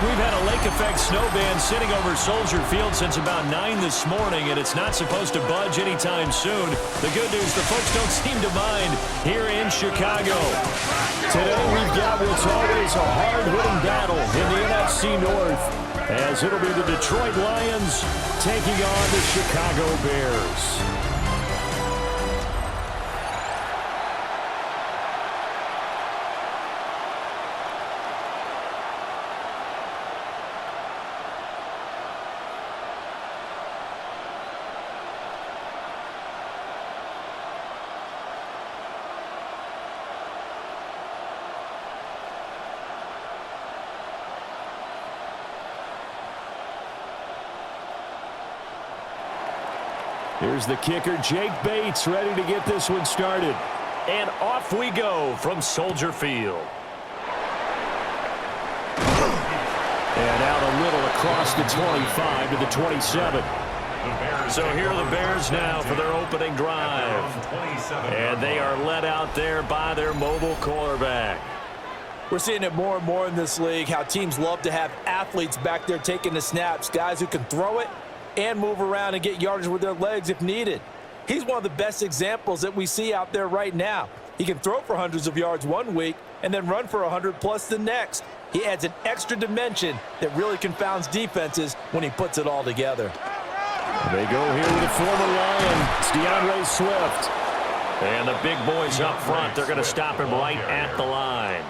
We've had a lake effect snow band sitting over Soldier Field since about 9 this morning, and it's not supposed to budge anytime soon. The good news, the folks don't seem to mind here in Chicago. Today we've got what's always a hard-hitting battle in the NFC North, as it'll be the Detroit Lions taking on the Chicago Bears. Here's the kicker, Jake Bates, ready to get this one started. And off we go from Soldier Field. And out a little across the 25 to the 27. So here are the Bears now for their opening drive. And they are led out there by their mobile quarterback. We're seeing it more and more in this league, how teams love to have athletes back there taking the snaps, guys who can throw it and move around and get yardage with their legs if needed. He's one of the best examples that we see out there right now. He can throw for hundreds of yards one week and then run for 100+ the next. He adds an extra dimension that really confounds defenses when he puts it all together. They go here with a former Lion. It's DeAndre Swift. And the big boys up front, they're going to stop him right at the line.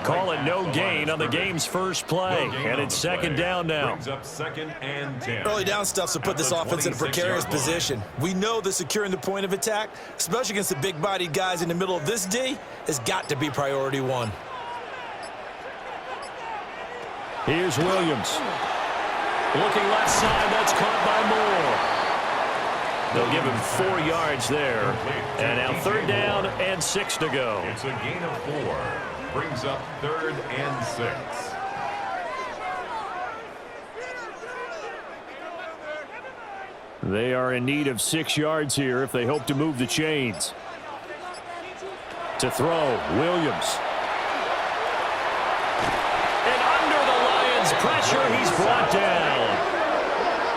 Call it no gain on the game's first play, and it's second down now. Early down stuff's to put this offense in a precarious position. We know that securing the point of attack, especially against the big-bodied guys in the middle of this D, has got to be priority one. Here's Williams. Looking left side, that's caught by Moore. They'll give him 4 yards there. And now third down and 6 to go. It's a gain of 4. Brings up 3rd and 6. They are in need of 6 yards here if they hope to move the chains. To throw, Williams. And under the Lions' pressure, he's brought down.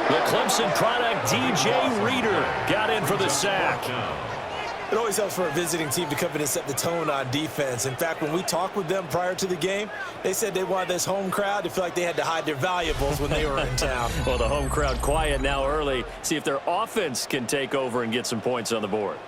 The Clemson product, DJ Reader, got in for the sack. It always helps for a visiting team to come in and set the tone on defense. In fact, when we talked with them prior to the game, they said they wanted this home crowd to feel like they had to hide their valuables when they were in town. Well, the home crowd quiet now early. See if their offense can take over and get some points on the board.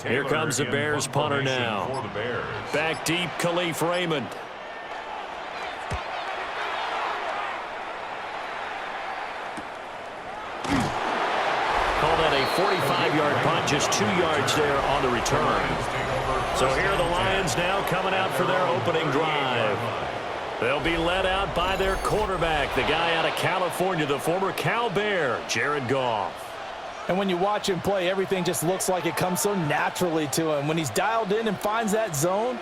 Here comes the Bears punter now. Back deep, Khalif Raymond. Call that a 45-yard punt, just 2 yards there on the return. So here are the Lions now coming out for their opening drive. They'll be led out by their quarterback, the guy out of California, the former Cal Bear, Jared Goff. And when you watch him play, everything just looks like it comes so naturally to him. When he's dialed in and finds that zone,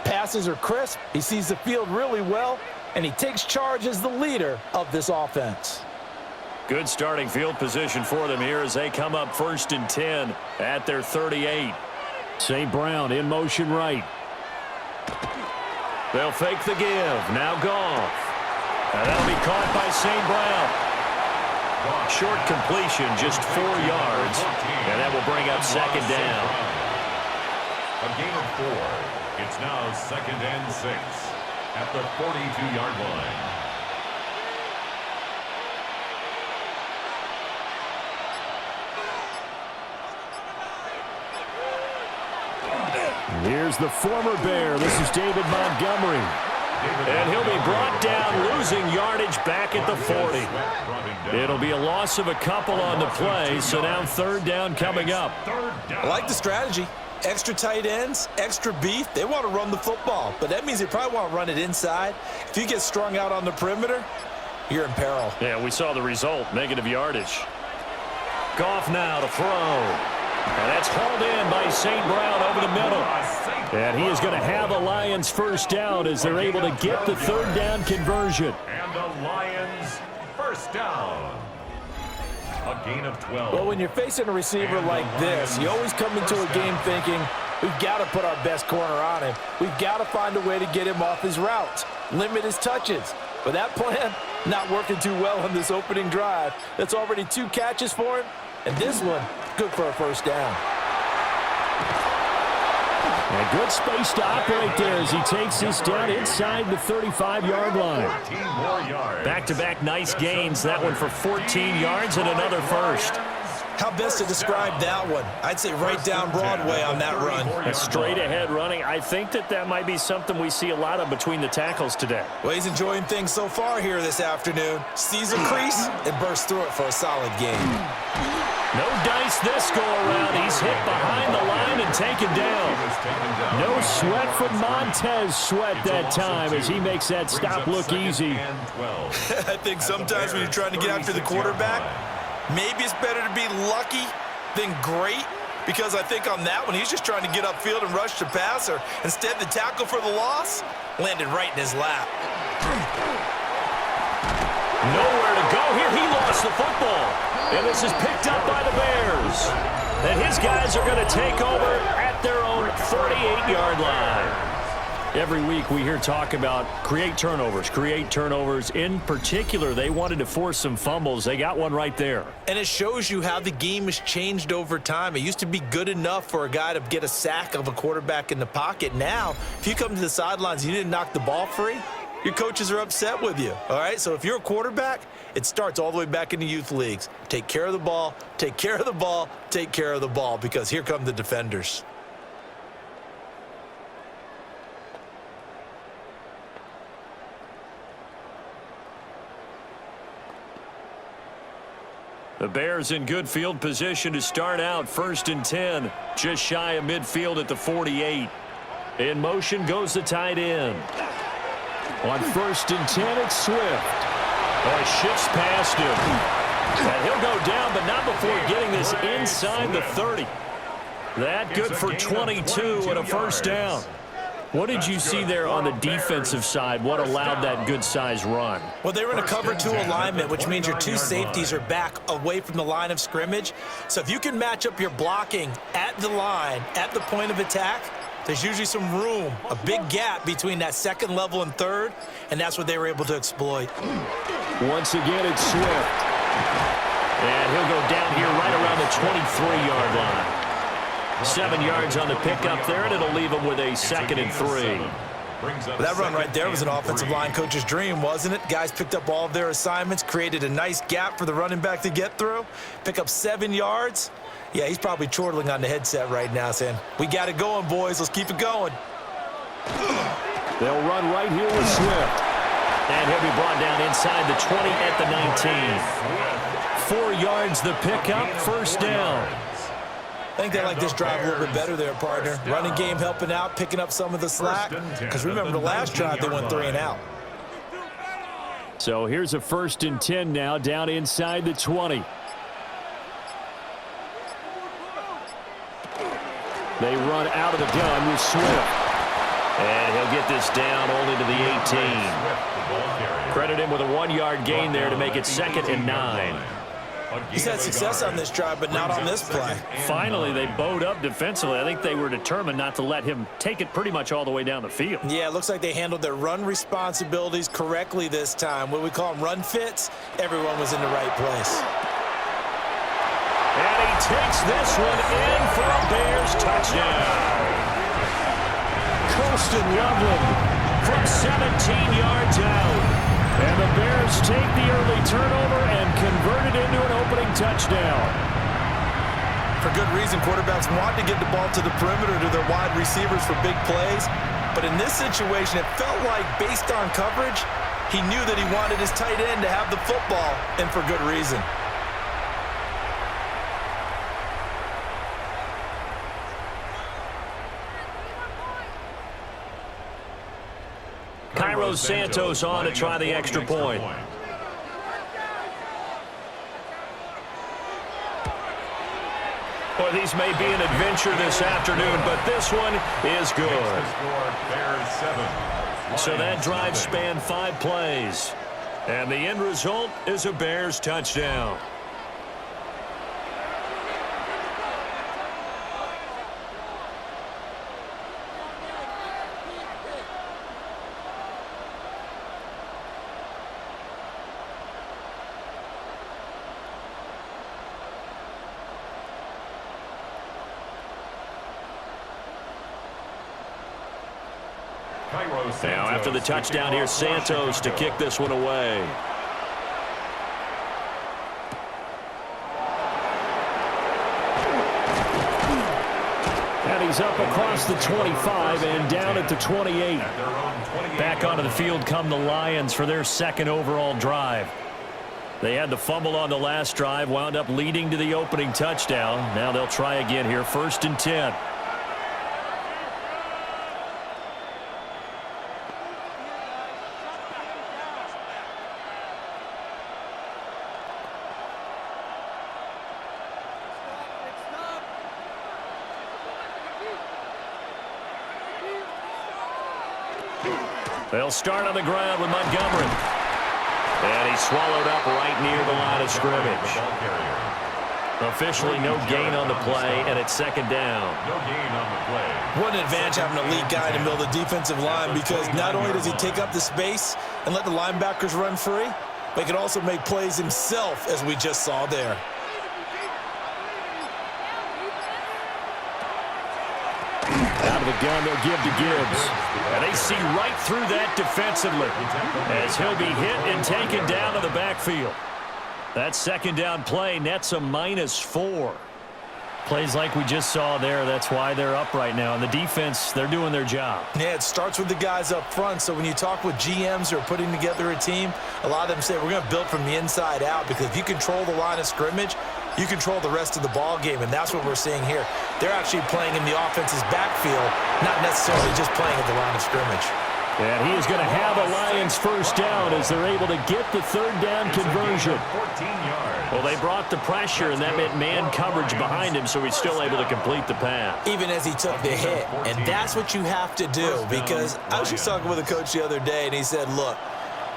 passes are crisp, he sees the field really well, and he takes charge as the leader of this offense. Good starting field position for them here as they come up 1st and 10 at their 38. St. Brown in motion right. They'll fake the give. Now Goff. And that'll be caught by St. Brown. Short completion, just 4 yards, and that will bring up second down. A gain of 4. It's now 2nd and 6 at the 42-yard line. Here's the former Bear. This is David Montgomery. And he'll be brought down, losing yardage back at the 40. It'll be a loss of a couple on the play, so now third down coming up. I like the strategy. Extra tight ends, extra beef. They want to run the football, but that means they probably want to run it inside. If you get strung out on the perimeter, you're in peril. Yeah, we saw the result, negative yardage. Goff now to throw. And that's hauled in by St. Brown over the middle. And he is going to have a Lions first down as they're able to get the third down conversion. And the Lions first down. A gain of 12. Well, when you're facing a receiver like this, you always come into a game thinking, we've got to put our best corner on him. We've got to find a way to get him off his routes, limit his touches. But that plan, not working too well on this opening drive. That's already 2 catches for him, and this one, good for a first down. A good space to operate there as he takes this down inside the 35-yard line. Back-to-back nice gains. That one for 14 yards and another first. How best to describe that one? I'd say right down Broadway on that run. A straight-ahead running. I think that might be something we see a lot of between the tackles today. Well, he's enjoying things so far here this afternoon. Sees a crease and bursts through it for a solid gain. No dice this go-around. He's hit behind the line and taken down. No sweat from Montez Sweat that time as he makes that stop look easy. I think sometimes when you're trying to get after the quarterback, maybe it's better to be lucky than great, because I think on that one, he's just trying to get upfield and rush the passer. Instead, the tackle for the loss landed right in his lap. Nowhere to go here. He lost the football. And this is picked up by the Bears. And his guys are going to take over at their own 48-yard line. Every week we hear talk about create turnovers. In particular, they wanted to force some fumbles. They got one right there. And it shows you how the game has changed over time. It used to be good enough for a guy to get a sack of a quarterback in the pocket. Now, if you come to the sidelines and you didn't knock the ball free, your coaches are upset with you, all right? So if you're a quarterback, it starts all the way back in the youth leagues. Take care of the ball, take care of the ball, take care of the ball, because here come the defenders. The Bears in good field position to start out. 1st and 10, just shy of midfield at the 48. In motion goes the tight end. On 1st and 10, it's Swift. Shifts past him. And he'll go down, but not before getting this inside the 30. That good for 22 and a first down. What did you see there on the defensive side? What allowed that good-sized run? Well, they were in a cover 2 alignment, which means your 2 safeties are back away from the line of scrimmage. So if you can match up your blocking at the line, at the point of attack, there's usually some room, a big gap between that second level and third, and that's what they were able to exploit. Once again, it's Swift. And he'll go down here right around the 23-yard line. 7 yards on the pickup there, and it'll leave him with a 2nd and 3. Well, that run right there was an offensive line coach's dream, wasn't it? Guys picked up all of their assignments, created a nice gap for the running back to get through, pick up 7 yards. Yeah, he's probably chortling on the headset right now saying, we got it going, boys. Let's keep it going. They'll run right here with Swift. And he'll be brought down inside the 20 at the 19. 4 yards the pickup, first down. I think they like this drive a little bit better there, partner. Running game helping out, picking up some of the slack. Because remember, the last drive, they went 3 and out. So here's a 1st and 10 now, down inside the 20. They run out of the gun with Swift. And he'll get this down only to the 18. Credit him with a 1-yard gain there to make it 2nd and 9. He's had success on this drive, but not on this play. Finally, they bowed up defensively. I think they were determined not to let him take it pretty much all the way down the field. Yeah, it looks like they handled their run responsibilities correctly this time. What we call them run fits, everyone was in the right place. And he takes this one in for a Bears touchdown. Colston Loveland from 17 yards out. And the Bears take the early turnover and convert it into an opening touchdown. For good reason, quarterbacks want to get the ball to the perimeter to their wide receivers for big plays. But in this situation, it felt like based on coverage, he knew that he wanted his tight end to have the football, and for good reason. Cairo Santos on to try the extra point. Boy, these may be an adventure this afternoon, but this one is good. So that drive spanned 5 plays. And the end result is a Bears touchdown. Now, after the touchdown, here's Santos to kick this one away. And he's up across the 25 and down at the 28. Back onto the field come the Lions for their second overall drive. They had the fumble on the last drive, wound up leading to the opening touchdown. Now they'll try again here, 1st and 10. They'll start on the ground with Montgomery. And he's swallowed up right near the line of scrimmage. Officially no gain on the play, and it's 2nd down. No gain on the play. What an advantage having an elite guy in the middle of the defensive line, because not only does he take up the space and let the linebackers run free, but he can also make plays himself, as we just saw there. Out of the gun, they'll give to Gibbs. And they see right through that defensively as he'll be hit and taken down to the backfield. That 2nd down play nets a -4. Plays like we just saw there, that's why they're up right now. And the defense, they're doing their job. Yeah, it starts with the guys up front. So when you talk with GMs who are putting together a team, a lot of them say we're going to build from the inside out, because if you control the line of scrimmage, you control the rest of the ball game, and that's what we're seeing here. They're actually playing in the offense's backfield, not necessarily just playing at the line of scrimmage. And he is going to have a Lions 1st down as they're able to get the 3rd down conversion. 14 yards. Well, they brought the pressure, and that meant man coverage behind him, so he's still able to complete the pass. Even as he took the hit, and that's what you have to do, because I was just talking with a coach the other day, and he said, look,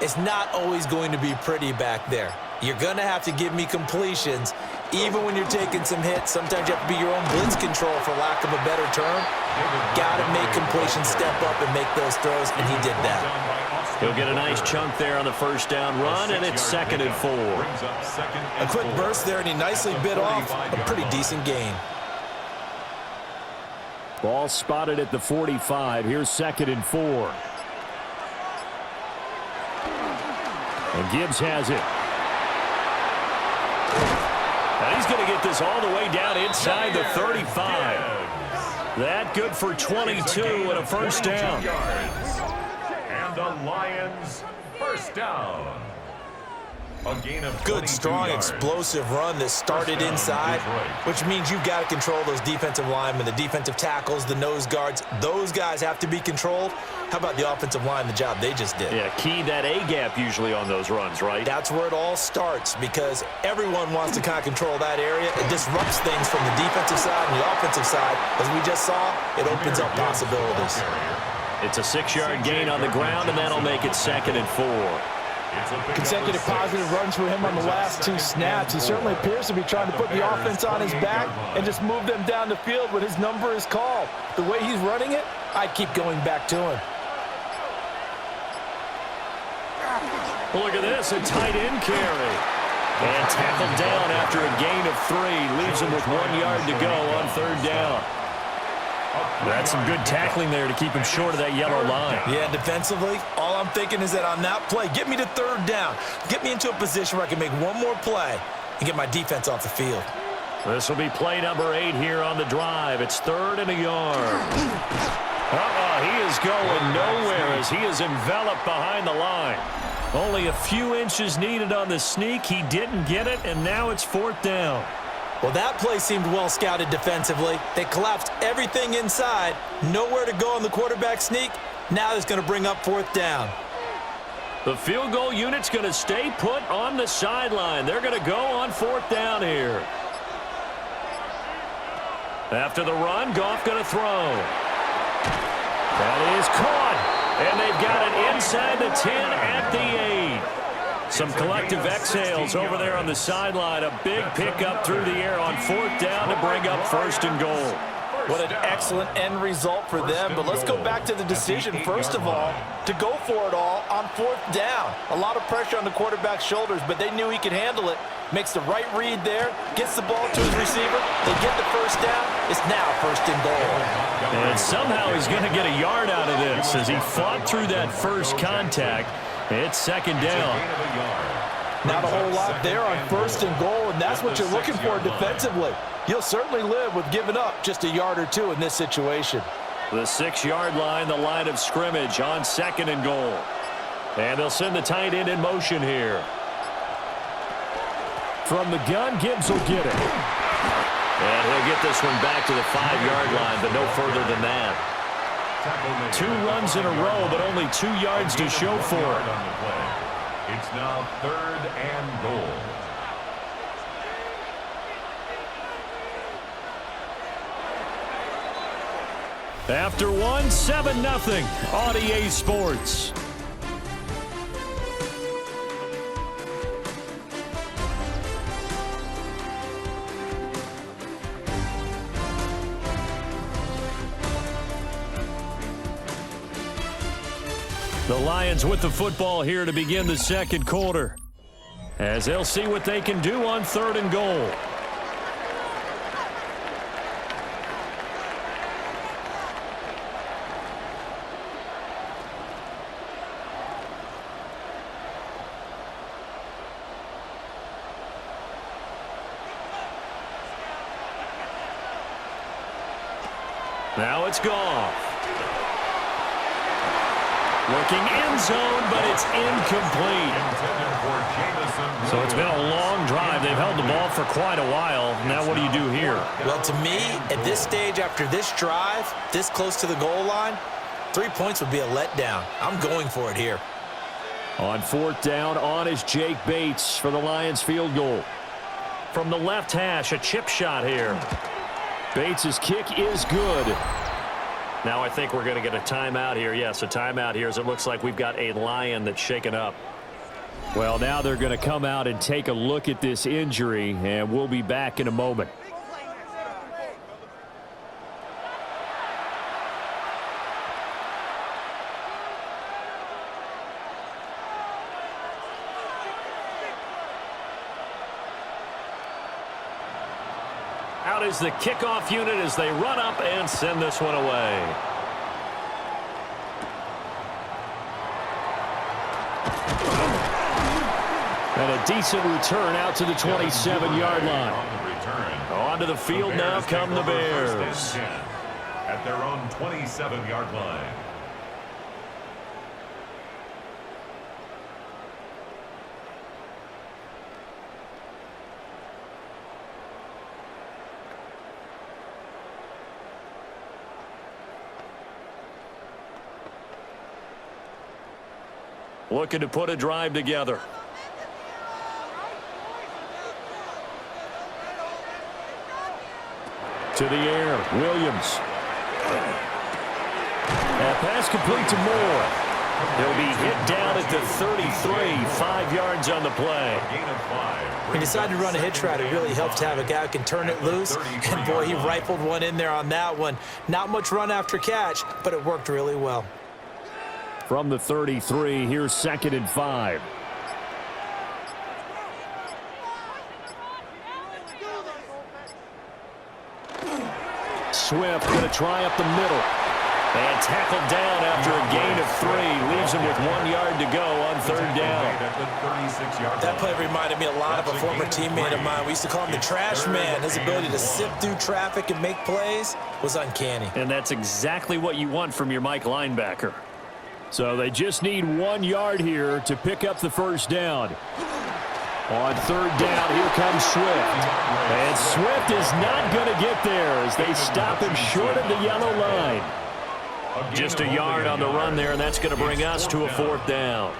it's not always going to be pretty back there. You're going to have to give me completions, even when you're taking some hits. Sometimes you have to be your own blitz control, for lack of a better term. Got to make completions, step up and make those throws, and he did that. He'll get a nice chunk there on the 1st down run, and it's 2nd and 4. A quick burst there, and he nicely bit off a pretty decent gain. Ball spotted at the 45. Here's 2nd and 4. And Gibbs has it. And he's going to get this all the way down inside the 35. That good for 22 and a 1st down. And the Lions 1st down. A gain of good, strong, explosive run that started inside, which means you've got to control those defensive linemen, the defensive tackles, the nose guards. Those guys have to be controlled. How about the offensive line, the job they just did? Yeah, key that A-gap usually on those runs, right? That's where it all starts, because everyone wants to kind of control that area. It disrupts things from the defensive side and the offensive side. As we just saw, it opens up possibilities. It's a 6-yard gain on the ground, and that'll make it 2nd and 4. Consecutive positive runs for him on the last 2 snaps. He certainly appears to be trying to put the offense on his back and just move them down the field when his number is called. The way he's running it, I'd keep going back to him. Well, look at this, a tight end carry. And tackled down after a gain of 3. Leaves him with 1 yard to go on 3rd down. That's some good tackling there to keep him short of that yellow line. Yeah, defensively, all I'm thinking is that on that play, get me to 3rd down. Get me into a position where I can make one more play and get my defense off the field. This will be play number 8 here on the drive. It's 3rd and a yard. He is going nowhere as he is enveloped behind the line. Only a few inches needed on the sneak. He didn't get it, and now it's 4th down. Well, that play seemed well scouted defensively. They collapsed everything inside. Nowhere to go on the quarterback sneak. Now it's going to bring up 4th down. The field goal unit's going to stay put on the sideline. They're going to go on 4th down here. After the run, Goff going to throw. That is caught. And they've got it inside the 10 at the 8. Some collective exhales over there on the sideline. A big pickup through the air on 4th down to bring up 1st and goal. What an excellent end result for them. But let's go back to the decision, first of all, to go for it all on 4th down. A lot of pressure on the quarterback's shoulders, but they knew he could handle it. Makes the right read there, gets the ball to his receiver. They get the 1st down. It's now 1st and goal. And somehow he's going to get a yard out of this as he fought through that first contact. It's 2nd down. Not a whole lot there on 1st and goal, and that's what you're looking for defensively. You'll certainly live with giving up just a yard or two in this situation. The 6-yard line, the line of scrimmage on 2nd and goal. And they'll send the tight end in motion here. From the gun, Gibbs will get it. And he'll get this one back to the 5-yard line, but no further than that. 2 runs in a row, but only 2 yards to show for it. It's now 3rd and goal. After one, 7-0 on EA Sports. The Lions with the football here to begin the 2nd quarter, as they'll see what they can do on 3rd and goal. Now it's Goff. Looking end zone, but it's incomplete. So it's been a long drive. They've held the ball for quite a while. Now what do you do here? Well, to me, at this stage after this drive, this close to the goal line, 3 points would be a letdown. I'm going for it here. On 4th down, on is Jake Bates for the Lions field goal. From the left hash, a chip shot here. Bates' kick is good. Now I think we're going to get a timeout here. Yes, a timeout here as it looks like we've got a Lion that's shaken up. Well, now they're going to come out and take a look at this injury, and we'll be back in a moment. Out is the kickoff unit as they run up and send this one away. And a decent return out to the 27-yard line. Onto the field now come the Bears. At their own 27-yard line. Looking to put a drive together. To the air, Williams. And pass complete to Moore. He'll be hit down at the 33, 5 yards on the play. He decided to run a hitch route. It really helps to have a guy who can turn it loose. And, boy, he rifled one in there on that one. Not much run after catch, but it worked really well. From the 33, here's 2nd and 5. Swift going to try up the middle. And tackled down after a gain of 3. Leaves him with 1 yard to go on 3rd down. That play reminded me a lot of a former teammate of mine. We used to call him the trash man. His ability to sift through traffic and make plays was uncanny. And that's exactly what you want from your Mike linebacker. So they just need 1 yard here to pick up the 1st down. On 3rd down, here comes Swift. And Swift is not going to get there as they stop him short of the yellow line. Just a yard on the run there, and that's going to bring us to a 4th down.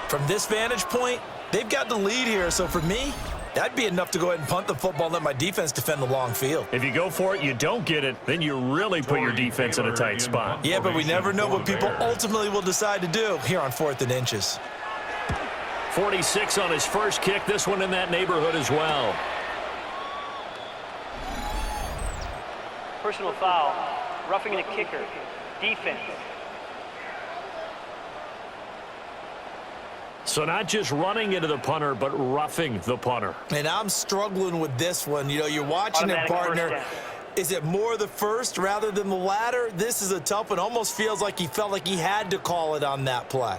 From this vantage point, they've got the lead here. So for me, That'd be enough to go ahead and punt the football and let my defense defend the long field. If you go for it, you don't get it, then you really put your defense in a tight spot. Yeah, but we never know what people ultimately will decide to do here on 4th and inches. 46 on his first kick. This one in that neighborhood as well. Personal foul, roughing the kicker, defense. So not just running into the punter, but roughing the punter. And I'm struggling with this one. You know, you're watching it, partner. Is it more the first rather than the latter? This is a tough one. Almost feels like he felt like he had to call it on that play.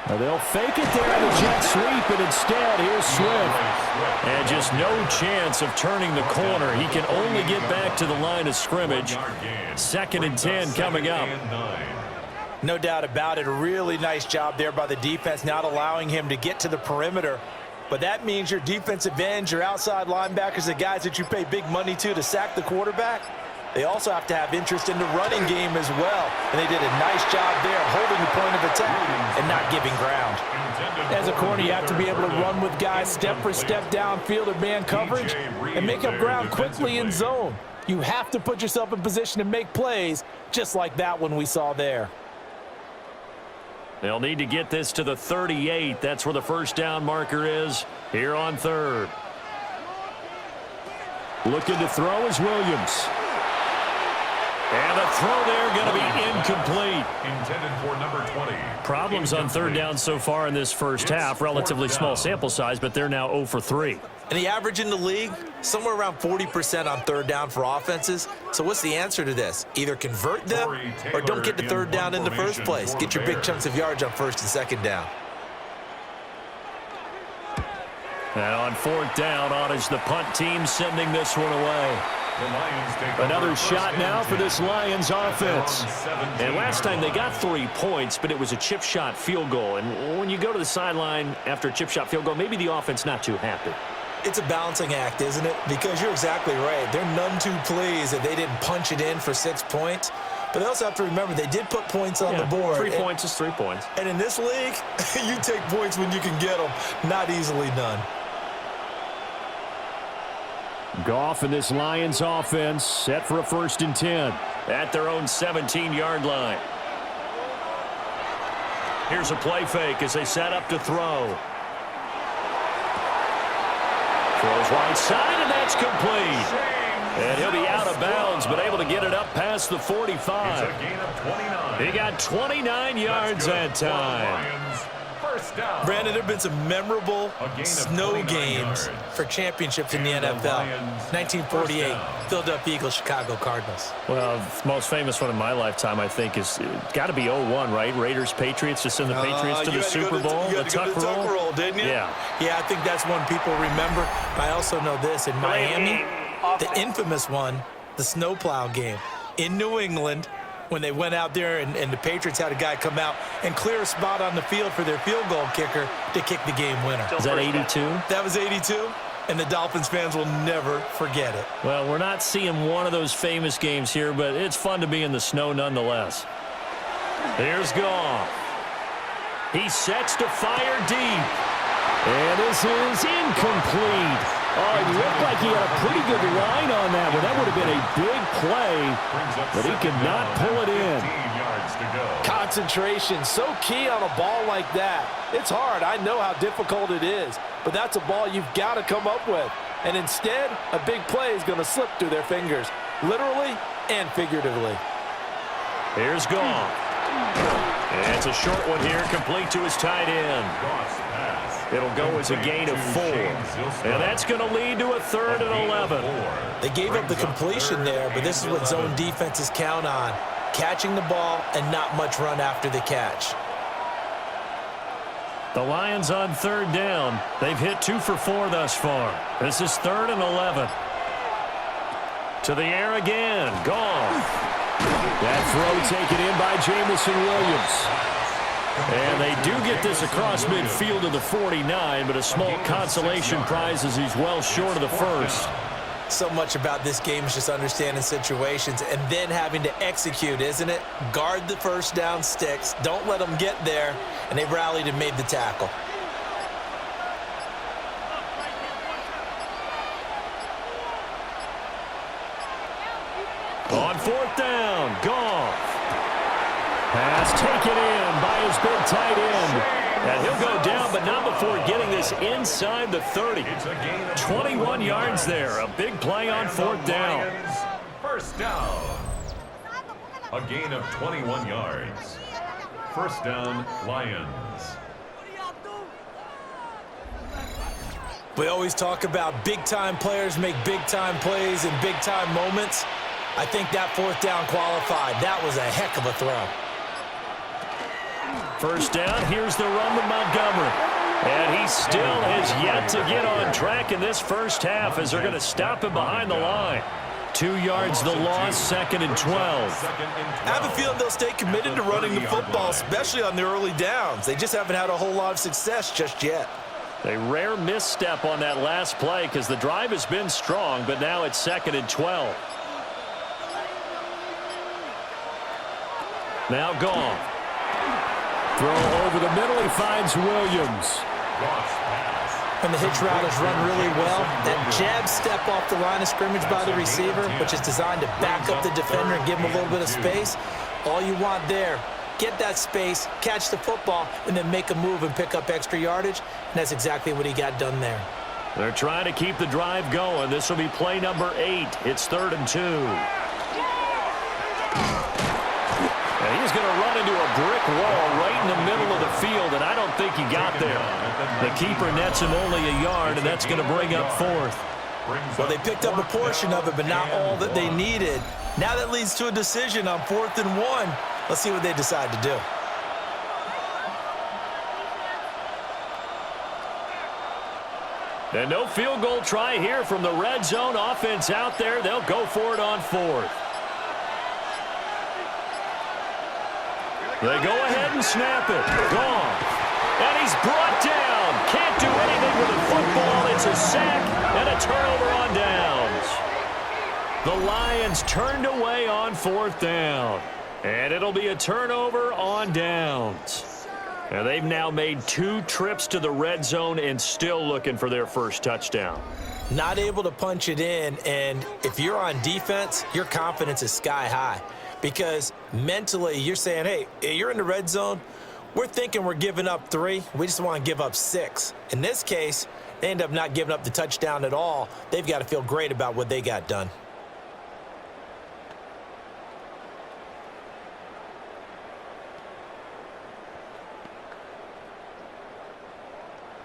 They'll fake it there in the jet sweep, and instead, here's Swift. And just no chance of turning the corner. He can only get back to the line of scrimmage. 2nd and 10 coming up. No doubt about it. A really nice job there by the defense, not allowing him to get to the perimeter. But that means your defensive ends, your outside linebackers, the guys that you pay big money to sack the quarterback, they also have to have interest in the running game as well. And they did a nice job there holding the point of attack and not giving ground. As a corner, you have to be able to run with guys step for step downfield in man coverage and make up ground quickly in zone. You have to put yourself in position to make plays just like that one we saw there. They'll need to get this to the 38. That's where the first down marker is here on 3rd. Looking to throw is Williams. And a throw there going to be incomplete. Intended for number 20. Problems on 3rd down so far in this first half. Relatively small sample size, but they're now 0 for 3. And the average in the league, somewhere around 40% on 3rd down for offenses. So what's the answer to this? Either convert them or don't get the 3rd down in the first place. Get your big chunks of yards on 1st and 2nd down. And on 4th down, on is the punt team sending this one away. Another shot now for this Lions offense. And last time they got 3 points, but it was a chip shot field goal. And when you go to the sideline after a chip shot field goal, maybe the offense not too happy. It's a balancing act, isn't it? Because you're exactly right. They're none too pleased that they didn't punch it in for 6 points. But they also have to remember they did put points on the board. 3 points is 3 points. And in this league, you take points when you can get them. Not easily done. Goff and this Lions offense set for a 1st and 10 at their own 17-yard line. Here's a play fake as they set up to throw. Throws right side, and that's complete. And he'll be out of bounds, but able to get it up past the 45. It's a gain of 29. He got 29 yards that time. Brandon, there have been some memorable snow games for championships in the NFL. 1948, Philadelphia Eagles, Chicago Cardinals. Well, the most famous one in my lifetime, I think, is got to be 0-1, right? Raiders, Patriots, to send the Patriots to the Super Bowl. You had to go to the Tuck roll, didn't you? Yeah. Yeah, I think that's one people remember. I also know this. In Miami, the infamous one, the snowplow game. In New England, when they went out there and the Patriots had a guy come out and clear a spot on the field for their field goal kicker to kick the game winner. Is that 82? That was 82, and the Dolphins fans will never forget it. Well, we're not seeing one of those famous games here, but it's fun to be in the snow nonetheless. Here's Goff. He sets to fire deep. And this is incomplete. Oh, it looked like he had a pretty good line on that one. That would have been a big play, but he could not pull it in. Concentration, so key on a ball like that. It's hard. I know how difficult it is, but that's a ball you've got to come up with. And instead, a big play is going to slip through their fingers, literally and figuratively. Here's Goff. And it's a short one here, complete to his tight end. It'll go as a gain of 4. And that's going to lead to a 3rd and 11. They gave up the completion there, but this is what zone defenses count on. Catching the ball and not much run after the catch. The Lions on 3rd down. They've hit 2 for 4 thus far. This is 3rd and 11. To the air again. Goff. That throw taken in by Jamison Williams. And they do get this across midfield to the 49, but a small consolation prize as he's well short of the first. So much about this game is just understanding situations and then having to execute, isn't it? Guard the first down sticks. Don't let them get there. And they rallied and made the tackle. On 4th down, Goff. Pass taken in by his big tight end. And he'll go down, but not before getting this inside the 30. 21 yards there. A big play on 4th down. First down. A gain of 21 yards. First down, Lions. We always talk about big-time players make big-time plays in big-time moments. I think that 4th down qualified. That was a heck of a throw. First down, here's the run with Montgomery. And he still has yet to get on track in this first half as they're going to stop him behind the line. 2 yards the loss, 2nd and 12. I have a feeling they'll stay committed to running the football, especially on the early downs. They just haven't had a whole lot of success just yet. A rare misstep on that last play because the drive has been strong, but now it's 2nd and 12. Now Goff. Throw over the middle, he finds Williams. And the hitch route is run really well. That jab step off the line of scrimmage by the receiver, which is designed to back up the defender and give him a little bit of space. All you want there, get that space, catch the football, and then make a move and pick up extra yardage. And that's exactly what he got done there. They're trying to keep the drive going. This will be play number 8. It's 3rd and 2. And he's going to run into a brick wall right in the middle of the field, and I don't think he got there. The keeper nets him only a yard, and that's going to bring up 4th. Well, they picked up a portion of it, but not all that they needed. Now that leads to a decision on 4th and 1. Let's see what they decide to do. And no field goal try here from the red zone offense out there. They'll go for it on 4th. They go ahead and snap it. Gone. And he's brought down. Can't do anything with the football. It's a sack and a turnover on downs. The Lions turned away on 4th down. And it'll be a turnover on downs. And they've now made 2 trips to the red zone and still looking for their first touchdown. Not able to punch it in, and if you're on defense, your confidence is sky high. Because mentally, you're saying, hey, you're in the red zone. We're thinking we're giving up 3. We just want to give up 6. In this case, they end up not giving up the touchdown at all. They've got to feel great about what they got done.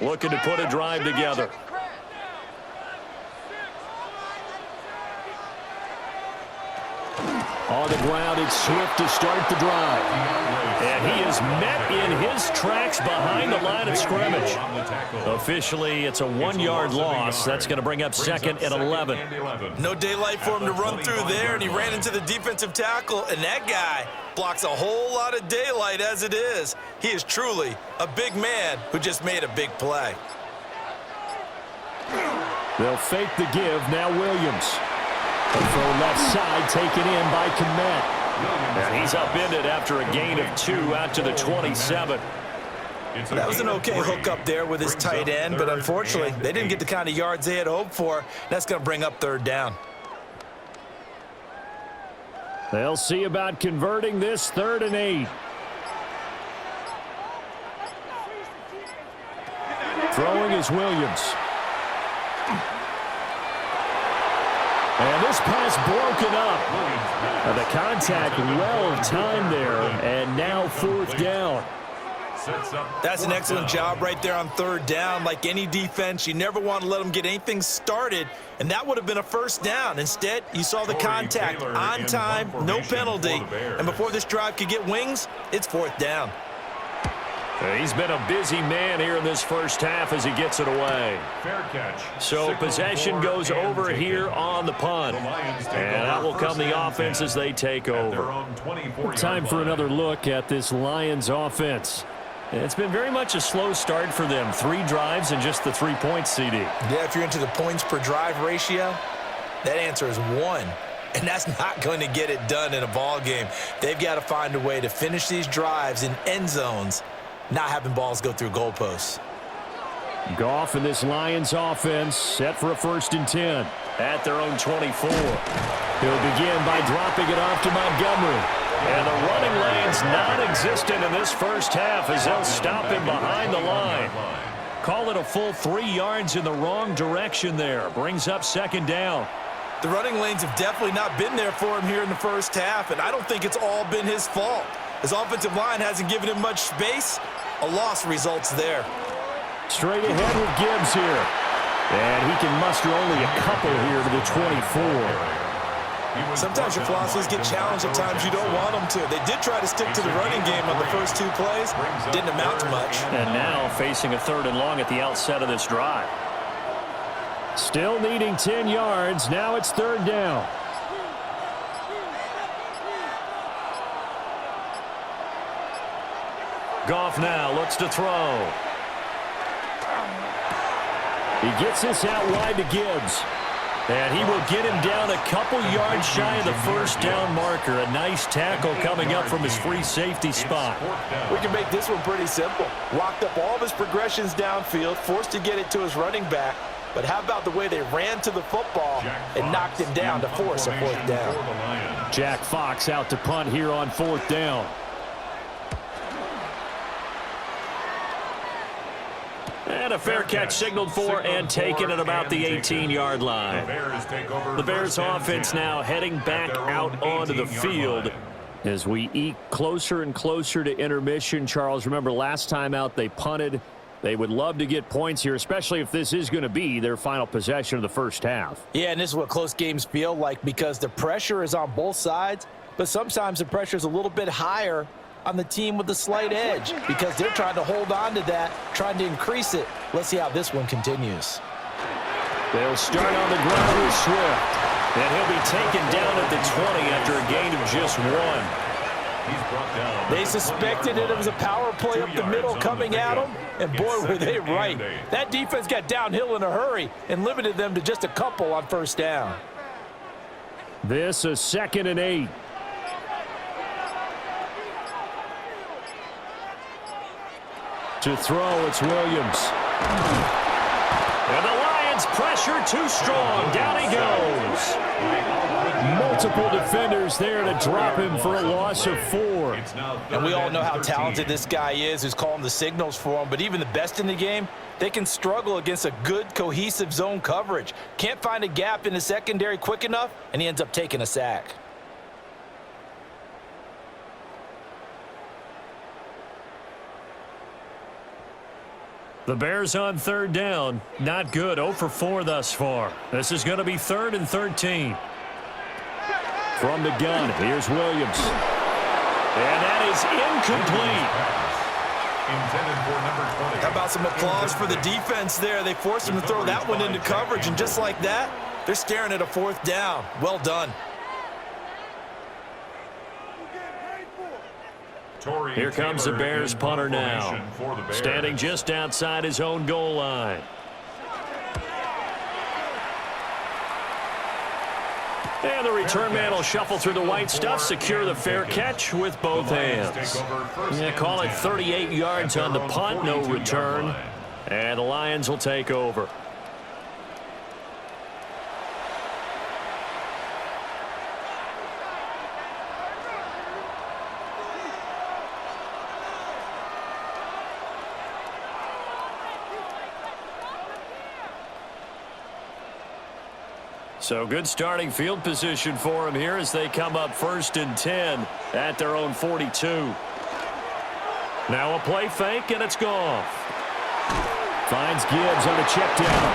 Looking to put a drive together. On the ground, it's Swift to start the drive. And he is met in his tracks behind the line of scrimmage. Officially, it's a 1-yard loss. That's going to bring up 2nd and 11. No daylight for him to run through there, and he ran into the defensive tackle, and that guy blocks a whole lot of daylight as it is. He is truly a big man who just made a big play. They'll fake the give. Now Williams. A throw left side taken in by Kmet. And he's upended after a gain of 2 out to the 27. That was an okay hook up there with his tight end, but unfortunately, they didn't get the kind of yards they had hoped for. That's going to bring up 3rd down. They'll see about converting this 3rd and 8. Throwing is Williams. And this pass broken up. And the contact well timed there, and now 4th down. That's an excellent job right there on 3rd down. Like any defense, you never want to let them get anything started, and that would have been a first down. Instead, you saw the contact on time, no penalty, and before this drive could get wings, it's 4th down. He's been a busy man here in this first half as he gets it away. Fair catch. So possession goes over here on the punt. And out will come the offense as they take over. Time for another look at this Lions offense. It's been very much a slow start for them. 3 drives and just the 3 points, CD. Yeah, if you're into the points per drive ratio, That answer is 1. And that's not going to get it done in a ball game. They've got to find a way to finish these drives in end zones, not having balls go through goalposts. Goff and this Lions offense set for a 1st and 10 at their own 24. He'll begin by dropping it off to Montgomery. And the running lane's non-existent in this first half as they'll stop him behind the line. Call it a full 3 yards in the wrong direction there. Brings up 2nd down. The running lanes have definitely not been there for him here in the first half, and I don't think it's all been his fault. His offensive line hasn't given him much space. A loss results there. Straight ahead with Gibbs here. And he can muster only a couple here to the 24. Sometimes your philosophies get challenged at times you don't want them to. They did try to stick to the running game on the first 2 plays. Didn't amount to much. And now facing a 3rd and long at the outset of this drive. Still needing 10 yards. Now it's 3rd down. Goff now looks to throw. He gets this out wide to Gibbs. And he will get him down a couple yards shy of the 1st down marker. A nice tackle coming up from his free safety spot. We can make this one pretty simple. Locked up all of his progressions downfield, forced to get it to his running back. But how about the way they ran to the football and knocked him down to force a 4th down? Jack Fox out to punt here on 4th down. And a fair catch signaled for and taken at about the 18-yard line. The Bears offense now heading back out onto the field as we eke closer and closer to intermission. Charles, remember last time out they punted. They would love to get points here, especially if this is going to be their final possession of the first half. Yeah, and this is what close games feel like because the pressure is on both sides, but sometimes the pressure is a little bit higher on the team with the slight edge because they're trying to hold on to that, trying to increase it. Let's see how this one continues. They'll start on the ground with Swift, and he'll be taken down at the 20 after a gain of just 1. They suspected it was a power play up the middle coming at them, and boy, were they right. That defense got downhill in a hurry and limited them to just a couple on 1st down. This is 2nd and 8. To throw, it's Williams. And the Lions pressure too strong. Down he goes. Multiple defenders there to drop him for a loss of 4. And we all know how talented this guy is who's calling the signals for him, but even the best in the game, they can struggle against a good, cohesive zone coverage. Can't find a gap in the secondary quick enough, and he ends up taking a sack. The Bears on 3rd down. Not good. 0 for 4 thus far. This is going to be 3rd and 13. From the gun, here's Williams. And that is incomplete. How about some applause for the defense there? They forced him to throw that one into coverage, and just like that, they're staring at a 4th down. Well done. Here comes the Bears punter now, standing just outside his own goal line. And the return man will shuffle through the white stuff, secure the fair catch with both hands. Yeah, call it 38 yards on the punt, no return. And the Lions will take over. So good starting field position for him here as they come up 1st and 10 at their own 42. Now a play fake, and it's Goff. Finds Gibbs on a check down.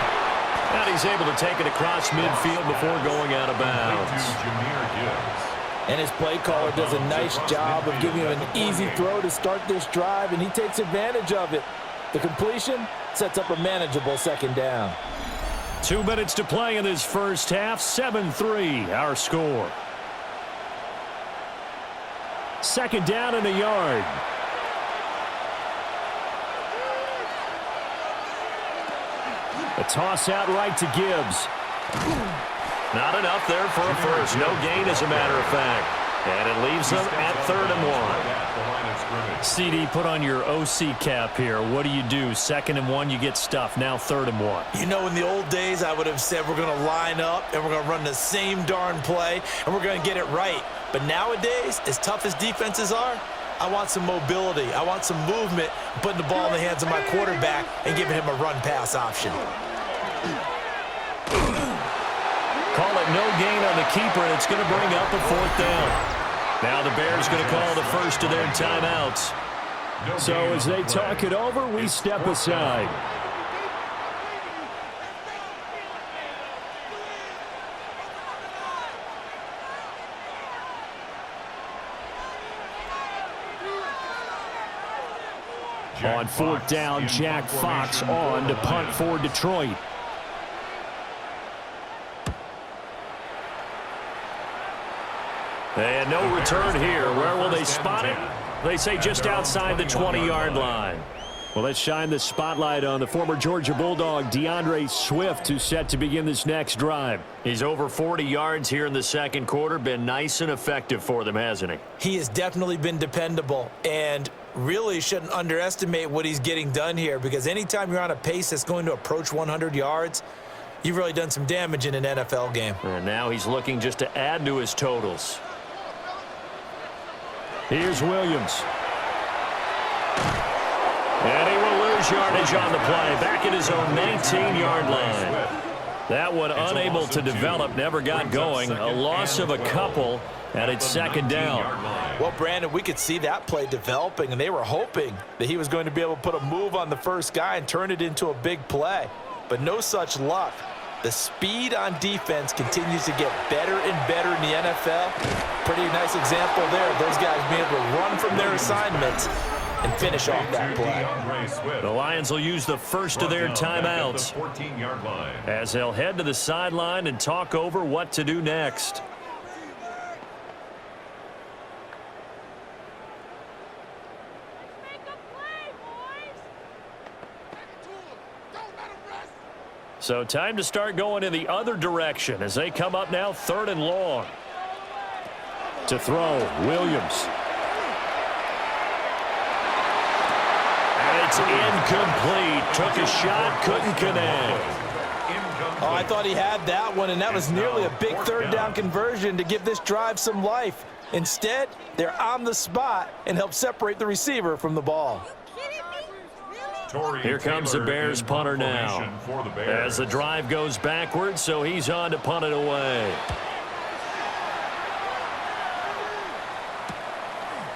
And he's able to take it across midfield before going out of bounds. And his play caller does a nice job of giving him an easy throw to start this drive, and he takes advantage of it. The completion sets up a manageable 2nd down. 2 minutes to play in this first half. 7-3 our score. 2nd down and a yard. A toss out right to Gibbs. Not enough there for a first. No gain, as a matter of fact. And it leaves them at 3rd and 1. CD, put on your OC cap here. What do you do? 2nd and 1, you get stuffed. Now 3rd and 1. You know, in the old days, I would have said we're going to line up and we're going to run the same darn play and we're going to get it right. But nowadays, as tough as defenses are, I want some mobility. I want some movement, putting the ball in the hands of my quarterback and giving him a run-pass option. Call it no gain on the keeper, and it's going to bring up a 4th down. Now the Bears going to call the first of their timeouts. So as they talk it over, we step aside. On 4th down, Jack Fox on to punt for Detroit. And no return here. Where will they spot it? They say just outside the 20-yard line. Well, let's shine the spotlight on the former Georgia Bulldog, DeAndre Swift, who's set to begin this next drive. He's over 40 yards here in the 2nd quarter. Been nice and effective for them, hasn't he? He has definitely been dependable and really shouldn't underestimate what he's getting done here, because anytime you're on a pace that's going to approach 100 yards, you've really done some damage in an NFL game. And now he's looking just to add to his totals. Here's Williams. And he will lose yardage on the play. Back at his own 19-yard line. That one unable to develop, never got going. A loss of a couple, and it's 2nd down. Well, Brandon, we could see that play developing, and they were hoping that he was going to be able to put a move on the first guy and turn it into a big play. But no such luck. The speed on defense continues to get better and better in the NFL. Pretty nice example there. Those guys being able to run from their assignments and finish off that play. The Lions will use the first of their timeouts as they'll head to the sideline and talk over what to do next. So time to start going in the other direction as they come up now 3rd and long. To throw, Williams. And it's incomplete. Took a shot, couldn't connect. Oh, I thought he had that one, and that was nearly a big 3rd down conversion to give this drive some life. Instead, they're on the spot and help separate the receiver from the ball. Here comes the Bears punter now as the drive goes backwards, so he's on to punt it away.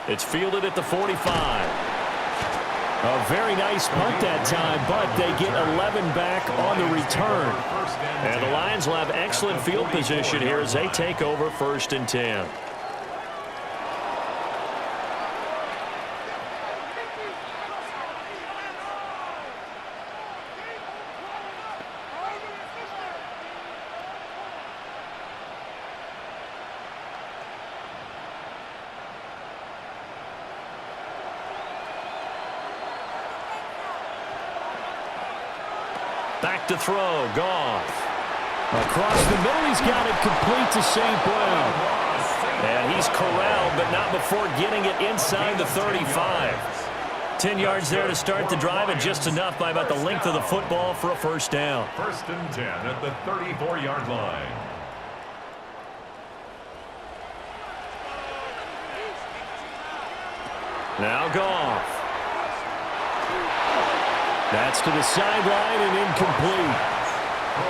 It's fielded at the 45. A very nice punt that time, but they get 11 back on the return. And the Lions will have excellent field position here as they take over 1st and 10. Back to throw, Goff. Across the middle, he's got it complete to St. Brown. And he's corralled, but not before getting it inside the 35. 10 yards there to start the drive, and just enough by about the length of the football for a 1st down. 1st and 10 at the 34-yard line. Now Goff. That's to the sideline and incomplete.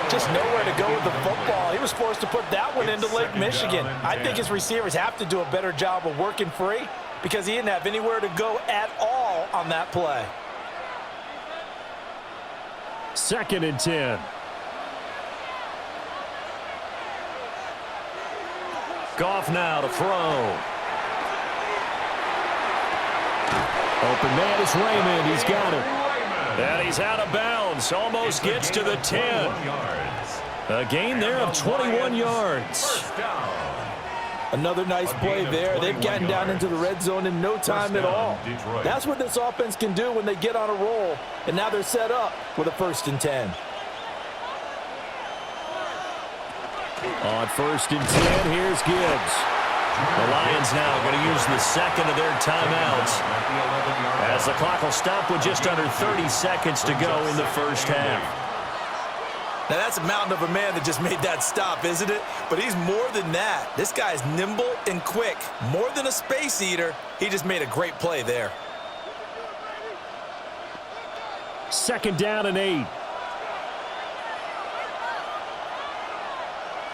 Just nowhere to go with the football. He was forced to put that one into Lake Michigan. I think his receivers have to do a better job of working free because he didn't have anywhere to go at all on that play. 2nd and 10. Goff now to throw. Open man is Raymond. He's got it. And he's out of bounds. Almost gets to the 10. A gain there of 21 yards. Another nice play there. They've gotten down into the red zone in no time at all. That's what this offense can do when they get on a roll. And now they're set up with a 1st and 10. On 1st and 10, here's Gibbs. The Lions now going to use the second of their timeouts as the clock will stop with just under 30 seconds to go in the first half. Now, that's a mountain of a man that just made that stop, isn't it? But he's more than that. This guy's nimble and quick. More than a space eater, he just made a great play there. 2nd down and 8.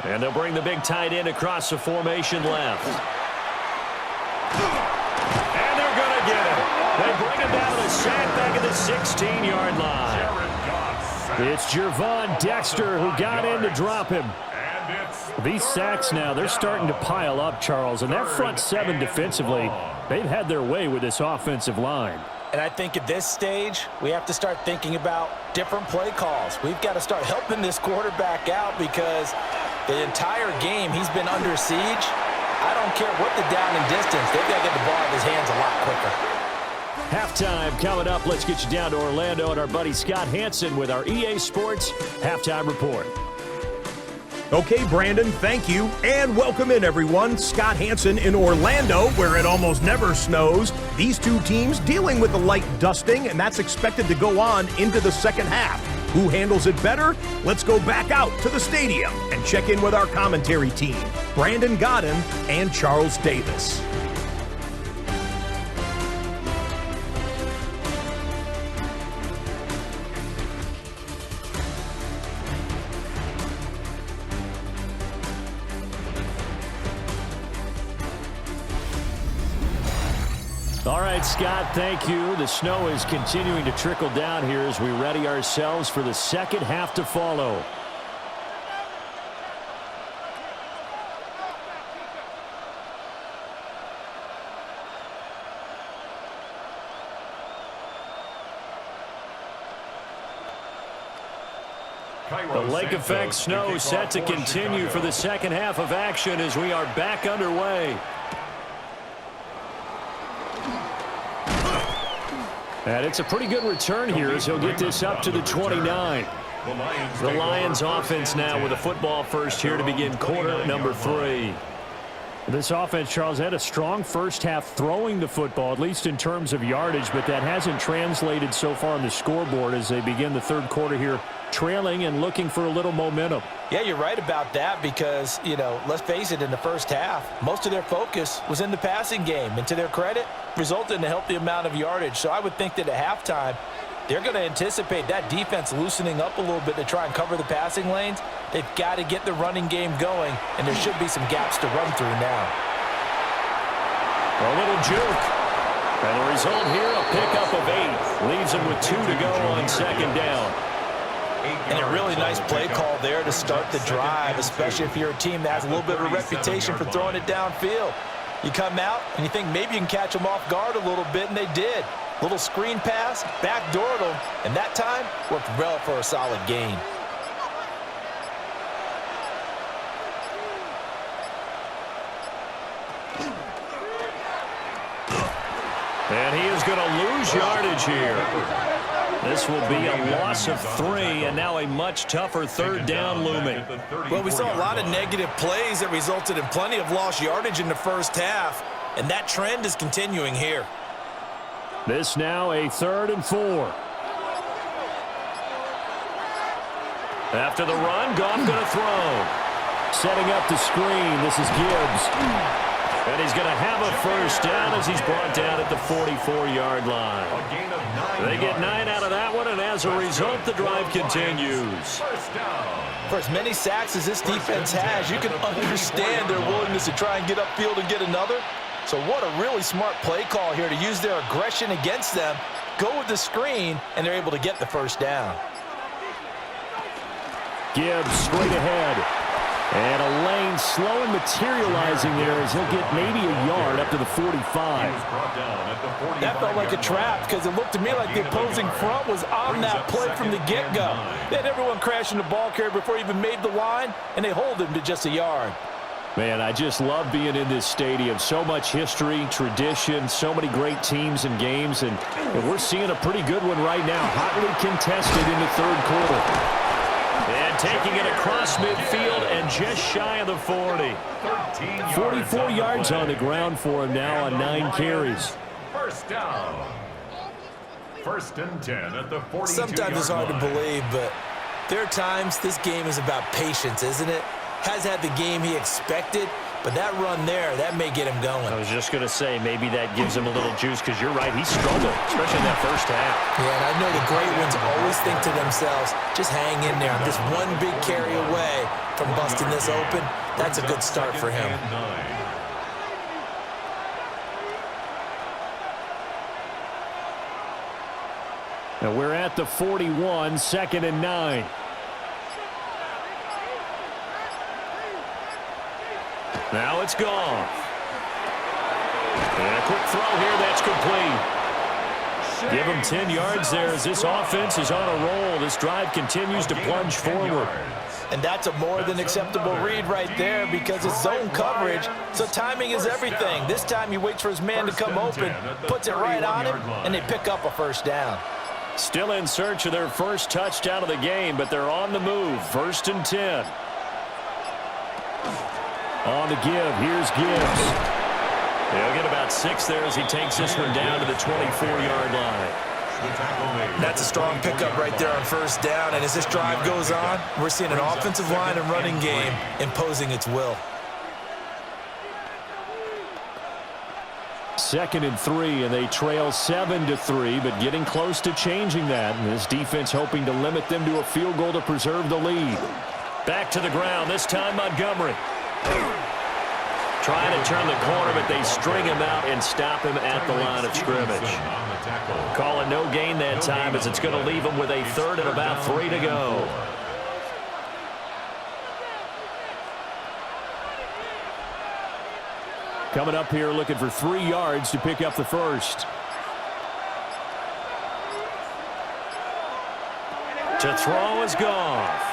And they'll bring the big tight end across the formation left. And they're going to get him. They bring him down to the sack back at the 16-yard line. It's Gervon Dexter who got in to drop him. These sacks now, they're starting to pile up, Charles. And that front seven defensively, they've had their way with this offensive line. And I think at this stage, we have to start thinking about different play calls. We've got to start helping this quarterback out because the entire game he's been under siege. I don't care what the down and distance. They've got to get the ball out of his hands a lot quicker. Halftime coming up. Let's get you down to Orlando and our buddy Scott Hansen with our EA Sports Halftime Report. Okay, Brandon, thank you. And welcome in, everyone. Scott Hansen in Orlando, where it almost never snows. These two teams dealing with a light dusting, and that's expected to go on into the second half. Who handles it better? Let's go back out to the stadium and check in with our commentary team, Brandon Godden and Charles Davis. All right, Scott, thank you. The snow is continuing to trickle down here as we ready ourselves for the second half to follow. The lake effect snow set to continue for the second half of action as we are back underway. And it's a pretty good return here as he'll get this up to the 29. The Lions offense now with a football first here to begin quarter number 3. This offense, Charles, had a strong first half throwing the football, at least in terms of yardage, but that hasn't translated so far on the scoreboard as they begin the third quarter here, trailing and looking for a little momentum. Yeah, you're right about that because, let's face it, in the first half, most of their focus was in the passing game. And to their credit, resulted in a healthy amount of yardage. So I would think that at halftime, they're going to anticipate that defense loosening up a little bit to try and cover the passing lanes. They've got to get the running game going, and there should be some gaps to run through now. A little juke. And the result here, a pickup of 8. Leaves them with 2 to go on second down. And a really nice play call there to start the drive, especially if you're a team that has a little bit of a reputation for throwing it downfield. You come out and you think maybe you can catch them off guard a little bit, and they did. Little screen pass, backdoored them, and that time worked well for a solid gain. And he is going to lose yardage here. This will be a loss of 3, and now a much tougher third down looming. Well, we saw a lot of negative plays that resulted in plenty of lost yardage in the first half, and that trend is continuing here. This now a 3rd and 4. After the run, Goff going to throw. Setting up the screen, this is Gibbs. And he's going to have a first down as he's brought down at the 44-yard line. They get 9 out of that one, and as a result, the drive continues. For as many sacks as this defense has, you can understand their willingness to try and get upfield and get another. So what a really smart play call here to use their aggression against them, go with the screen, and they're able to get the first down. Gibbs straight ahead. And a lane slow and materializing there as he'll get maybe a yard up to the 45. That felt like a trap because it looked to me like the opposing front was on that play from the get-go. They had everyone crashing the ball carrier before he even made the line, and they hold him to just a yard. Man, I just love being in this stadium. So much history, tradition, so many great teams and games, and we're seeing a pretty good one right now, hotly contested in the third quarter. And taking it across midfield and just shy of the 40. 44 yards on the ground for him now on 9 carries. First down. First and 10 at the 42-yard line. Sometimes it's hard to believe, but there are times this game is about patience, isn't it? Has had the game he expected, but that run there, that may get him going. I was just going to say, maybe that gives him a little juice, because you're right, he struggled, especially in that first half. Yeah, and I know the great ones always think to themselves, just hang in there. I'm just one big carry away from busting this open. That's a good start for him. Now we're at the 41, 2nd and 9. Now it's gone. And a quick throw here, that's complete. Give him 10 yards there as this offense is on a roll. This drive continues to plunge forward. And that's a more than acceptable read right there because it's zone coverage, so timing is everything. This time he waits for his man to come open, puts it right on him, and they pick up a first down. Still in search of their first touchdown of the game, but they're on the move. 1st and 10. On the give, here's Gibbs. He'll get about 6 there as he takes this one down to the 24-yard line. That's a strong pickup right there on first down, and as this drive goes on, we're seeing an offensive line and running game imposing its will. 2nd and 3, and they trail 7-3, but getting close to changing that. And this defense hoping to limit them to a field goal to preserve the lead. Back to the ground, this time Montgomery. Trying to turn the corner, but they string him out and stop him at the line of scrimmage. Calling no gain that time as it's going to leave him with a 3rd and about 3 to go. Coming up here looking for 3 yards to pick up the first. To throw is Goff.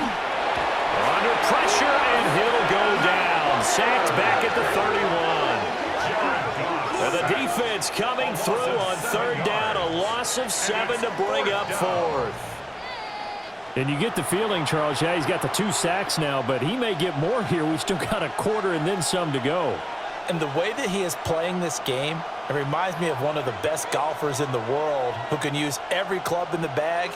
Under pressure, and he'll go down. Sacked back at the 31. And the defense coming through on 3rd down. A loss of 7 to bring up 4th. And you get the feeling, Charles, yeah, he's got the 2 sacks now, but he may get more here. We've still got a quarter and then some to go. And the way that he is playing this game, it reminds me of one of the best golfers in the world who can use every club in the bag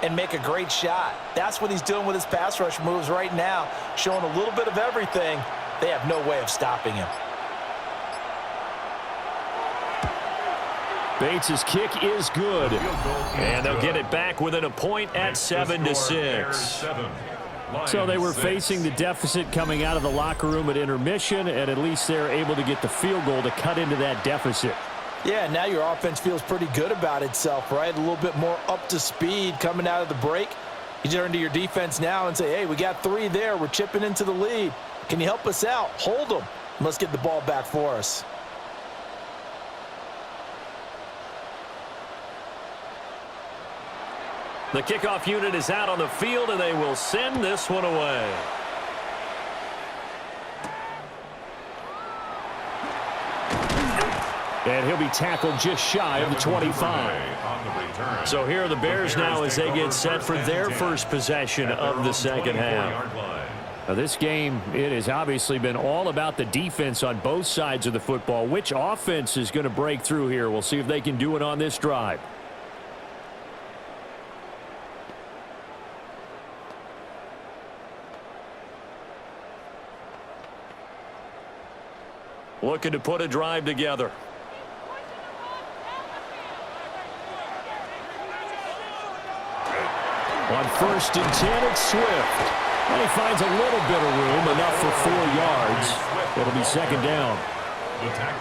and make a great shot. That's what he's doing with his pass rush moves right now, showing a little bit of everything. They have no way of stopping him. Bates' kick is good. And they'll get it back within a point at 7-6. So they were facing the deficit coming out of the locker room at intermission, and at least they're able to get the field goal to cut into that deficit. Yeah, now your offense feels pretty good about itself, right? A little bit more up to speed coming out of the break. You turn to your defense now and say, hey, we got 3 there. We're chipping into the lead. Can you help us out? Hold them. Let's get the ball back for us. The kickoff unit is out on the field, and they will send this one away. And he'll be tackled just shy of the 25. So here are the Bears now as they get set for their first possession of the second half. Now this game, it has obviously been all about the defense on both sides of the football. Which offense is going to break through here? We'll see if they can do it on this drive. Looking to put a drive together. On 1st and 10, it's Swift. And he finds a little bit of room, enough for 4 yards. It'll be 2nd down.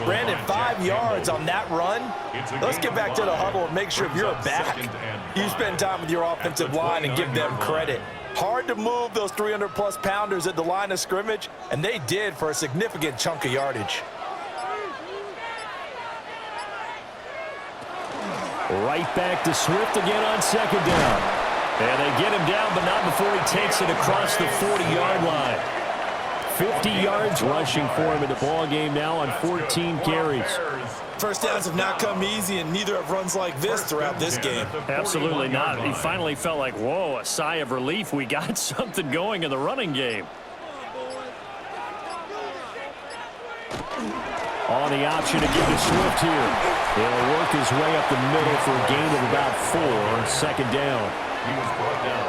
Brandon, 5 yards on that run. Let's get back to the huddle and make sure if you're a back, you spend time with your offensive line and give them credit. Hard to move those 300-plus pounders at the line of scrimmage, and they did for a significant chunk of yardage. Right back to Swift again on 2nd down. And they get him down, but not before he takes it across the 40-yard line. 50 yards rushing for him in the ball game now on 14 carries. First downs have not come easy, and neither have runs like this throughout this game. Absolutely not. He finally felt like, whoa, a sigh of relief. We got something going in the running game. On the option to give to Swift here. He'll work his way up the middle for a gain of about 4. Second down.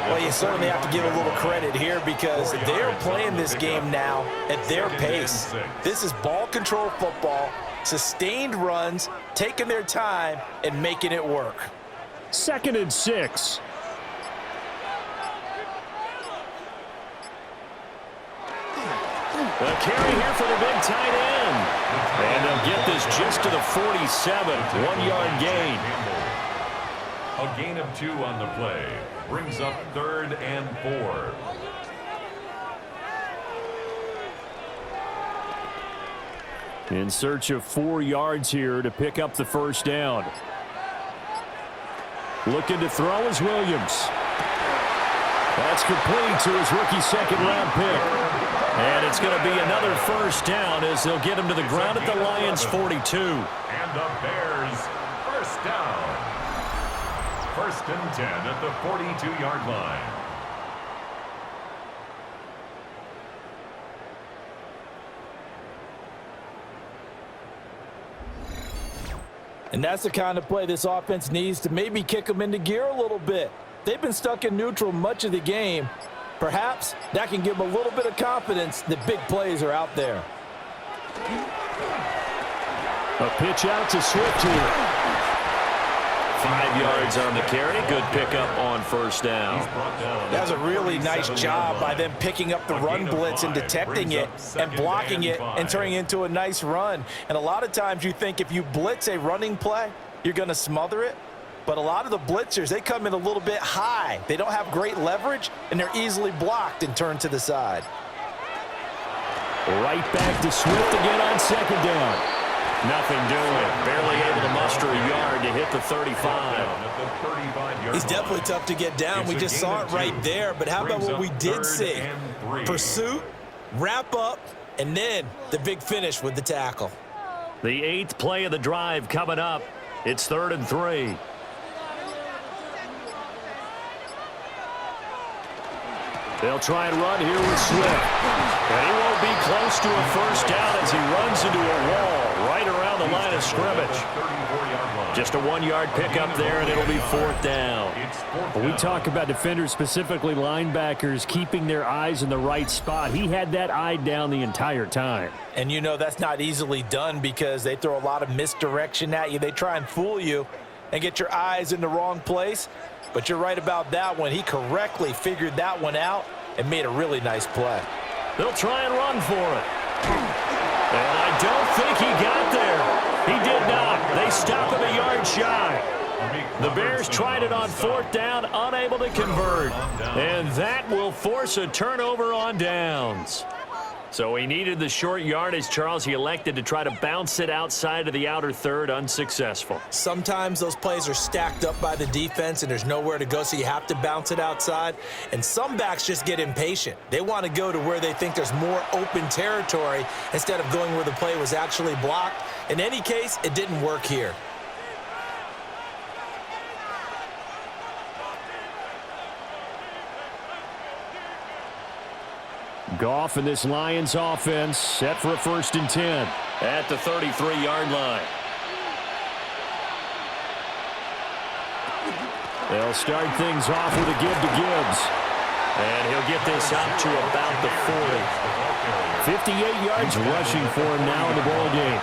Well, you certainly have to give a little credit here because they're playing this game now at their pace. This is ball control football, sustained runs, taking their time, and making it work. 2nd and 6. The carry here for the big tight end. And they'll get this just to the 47. 1-yard gain. A gain of 2 on the play. Brings up 3rd and 4. In search of 4 yards here to pick up the first down. Looking to throw is Williams. That's complete to his rookie second-round pick. And it's going to be another first down as they'll get him to the ground at the Lions' 42. And the Bears, first down. 1st and 10 at the 42-yard line. And that's the kind of play this offense needs to maybe kick them into gear a little bit. They've been stuck in neutral much of the game. Perhaps that can give them a little bit of confidence that big plays are out there. A pitch out to Swift here. 5 yards on the carry. Good pickup on first down. That was a really nice job by them picking up the run blitz and detecting it and blocking it and turning it into a nice run. And a lot of times you think if you blitz a running play, you're going to smother it. But a lot of the blitzers, they come in a little bit high. They don't have great leverage, and they're easily blocked and turned to the side. Right back to Swift again on second down. Nothing doing. Barely able to muster a yard to hit the 35. He's definitely tough to get down. We just saw it right there. But how about what we did see? Pursuit, wrap up, and then the big finish with the tackle. The 8th play of the drive coming up. It's 3rd and 3. They'll try and run here with Swift. And he won't be close to a first down as he runs into a wall right around the line of scrimmage. Just a 1-yard pickup there, and it'll be 4th down. When we talk about defenders, specifically linebackers, keeping their eyes in the right spot, he had that eye down the entire time. And you know that's not easily done because they throw a lot of misdirection at you. They try and fool you and get your eyes in the wrong place. But you're right about that one. He correctly figured that one out and made a really nice play. They'll try and run for it. And I don't think he got there. He did not. They stop him a yard shy. The Bears tried it on 4th down, unable to convert. And that will force a turnover on downs. So he needed the short yardage, Charles. He elected to try to bounce it outside of the outer third, unsuccessful. Sometimes those plays are stacked up by the defense and there's nowhere to go, so you have to bounce it outside. And some backs just get impatient. They want to go to where they think there's more open territory instead of going where the play was actually blocked. In any case, it didn't work here. Goff and this Lions offense set for a 1st and 10 at the 33-yard line. They'll start things off with a give to Gibbs. And he'll get this out to about the 40. 58 yards rushing for him now in the ball game.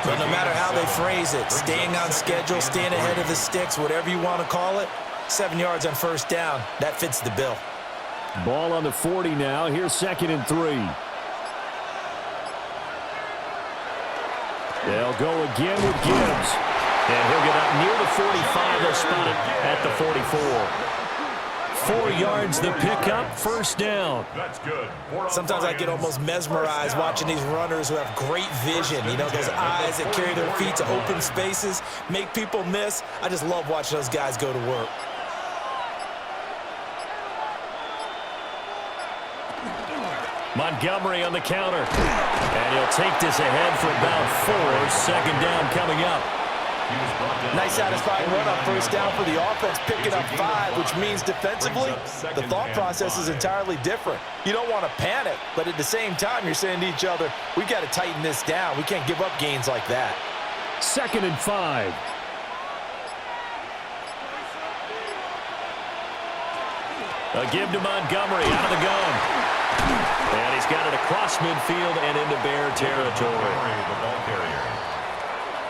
But no matter how they phrase it, staying on schedule, staying ahead of the sticks, whatever you want to call it, 7 yards on 1st down, that fits the bill. Ball on the 40 now. Here's 2nd and 3. They'll go again with Gibbs. And he'll get up near the 45. They'll spot it at the 44. 4 yards the pickup, 1st down. That's good. Sometimes I get almost mesmerized watching these runners who have great vision. You know, those eyes that carry their feet to open spaces, make people miss. I just love watching those guys go to work. Montgomery on the counter. And he'll take this ahead for about 4. Second down coming up. Nice satisfying run on first down for the offense, picking up 5, which means defensively, the thought process is entirely different. You don't want to panic, but at the same time, you're saying to each other, we got to tighten this down. We can't give up gains like that. 2nd and 5. A give to Montgomery out of the gun. And he's got it across midfield and into Bear territory. The ball carrier.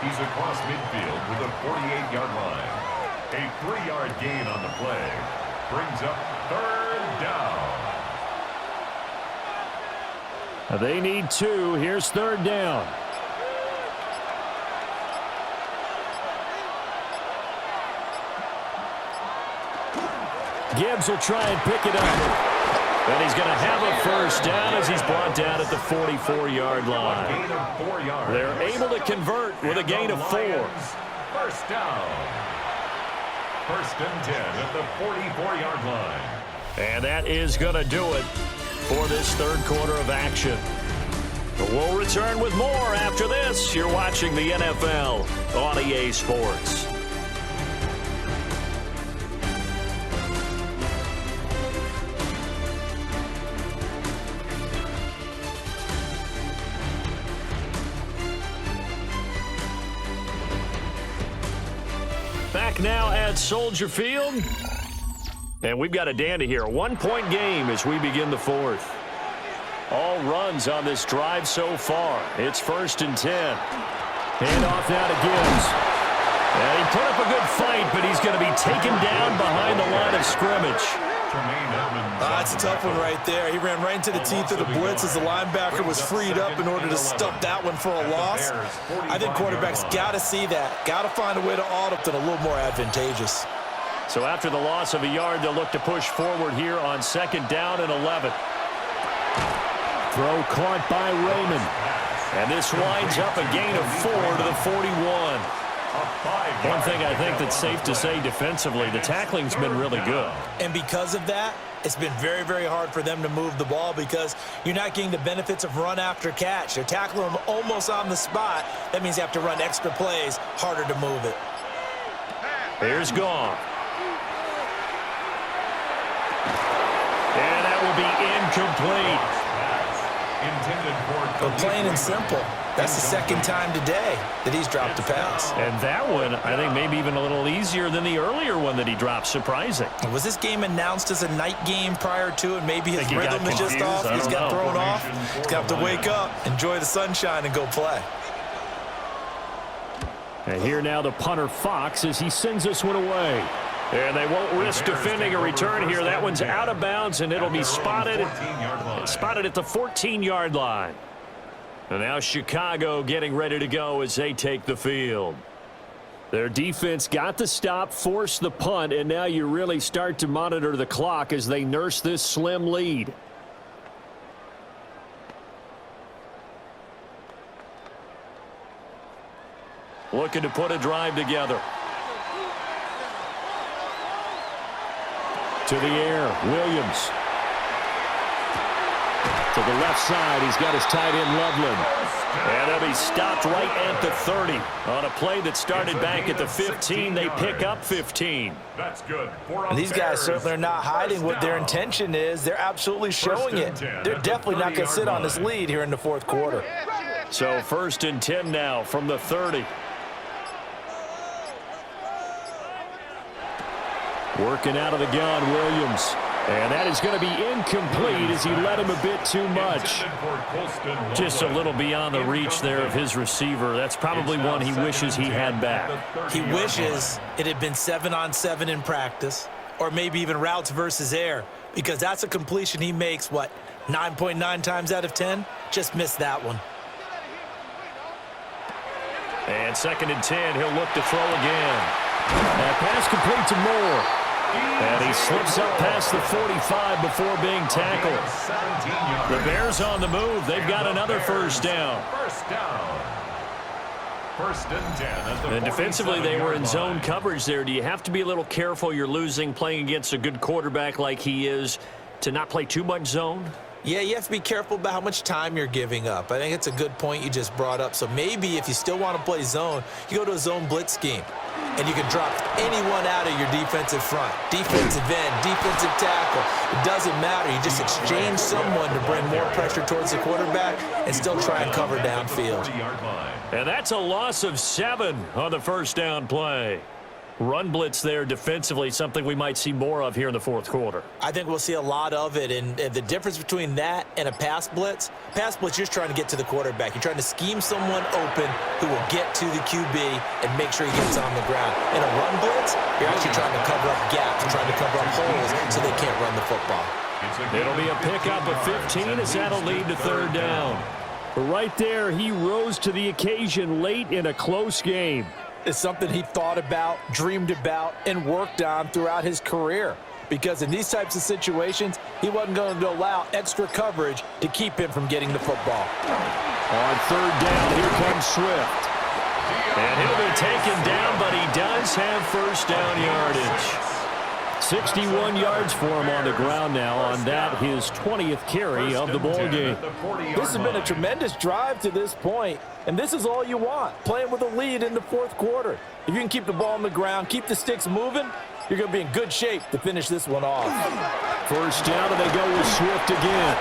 He's across midfield with a 48-yard line. A 3-yard gain on the play. Brings up 3rd down. They need 2. Here's 3rd down. Gibbs will try and pick it up. And he's going to have a first down as he's brought down at the 44-yard line. Gain of 4 yards. They're able to convert with a gain of 4. First down. 1st and 10 at the 44-yard line. And that is going to do it for this 3rd quarter of action. We'll return with more after this. You're watching the NFL on EA Sports. Back now at Soldier Field. And we've got a dandy here. A 1-point game as we begin the 4th. All runs on this drive so far. It's 1st and 10. Hand off now to Gibbs. And he put up a good fight, but he's going to be taken down behind the line of scrimmage. That's a tough one right there. He ran right into the teeth of the blitz as the linebacker was freed up in order to stuff that one for a loss. I think quarterbacks got to see that. Got to find a way to audit it a little more advantageous. So after the loss of a yard, they'll look to push forward here on 2nd down and 11. Throw caught by Raymond. And this winds up a gain of 4 to the 41. One thing I think that's safe to say defensively, the tackling's been really good. And because of that, it's been very, very hard for them to move the ball because you're not getting the benefits of run after catch. They're tackling them almost on the spot. That means you have to run extra plays, harder to move it. Here's Goff. And that will be incomplete. But plain and simple, that's the 2nd time today that he's dropped a pass. And that one, I think, maybe even a little easier than the earlier one that he dropped. Surprising. Was this game announced as a night game prior to it? Maybe his rhythm is just off. He's got thrown off. He's got to wake up, enjoy the sunshine, and go play. And here now the punter Fox as he sends this one away. And they won't risk defending a return here. That one's out of bounds, and it'll be spotted at the 14-yard line. And now Chicago getting ready to go as they take the field. Their defense got the stop, forced the punt, and now you really start to monitor the clock as they nurse this slim lead. Looking to put a drive together. To the air, Williams. To the left side, he's got his tight end, Loveland. And he'll be stopped right at the 30. On a play that started back at the 15, they pick up 15. That's good. And these guys certainly are not hiding what their intention is. They're absolutely showing it. They're definitely not going to sit on this lead here in the 4th quarter. So 1st and 10 now from the 30. Working out of the gun, Williams. And that is going to be incomplete as he led him a bit too much. Just a little beyond the reach there of his receiver. That's probably one he wishes he had back. He wishes it had been 7-on-7 in practice, or maybe even routes versus air, because that's a completion he makes, 9.9 times out of 10? Just missed that one. And 2nd and 10, he'll look to throw again. That pass complete to Moore. And he slips up past the 45 before being tackled. The Bears on the move. They've got another first down. First and 10. And defensively, they were in zone coverage there. Do you have to be a little careful? You're losing, playing against a good quarterback like he is, to not play too much zone? Yeah, you have to be careful about how much time you're giving up. I think it's a good point you just brought up. So maybe if you still want to play zone, you go to a zone blitz scheme. And you can drop anyone out of your defensive front. Defensive end, defensive tackle. It doesn't matter. You just exchange someone to bring more pressure towards the quarterback and still try and cover downfield. And that's a loss of 7 on the first down play. Run blitz there defensively, something we might see more of here in the fourth quarter. I think we'll see a lot of it, and the difference between that and a pass blitz, you're just trying to get to the quarterback. You're trying to scheme someone open who will get to the QB and make sure he gets on the ground. In a run blitz, you're actually trying to cover up gaps, you're trying to cover up holes so they can't run the football. It'll be a pickup of 15 as that'll lead to third down. But right there, he rose to the occasion late in a close game. It's something he thought about, dreamed about, and worked on throughout his career. Because in these types of situations, he wasn't going to allow extra coverage to keep him from getting the football. On third down, here comes Swift. And he'll be taken down, but he does have first down yardage. 61 yards for him on the ground now on that, his 20th carry of the ball game. This has been a tremendous drive to this point, and this is all you want, playing with a lead in the fourth quarter. If you can keep the ball on the ground, keep the sticks moving, you're going to be in good shape to finish this one off. First down, and they go with Swift again.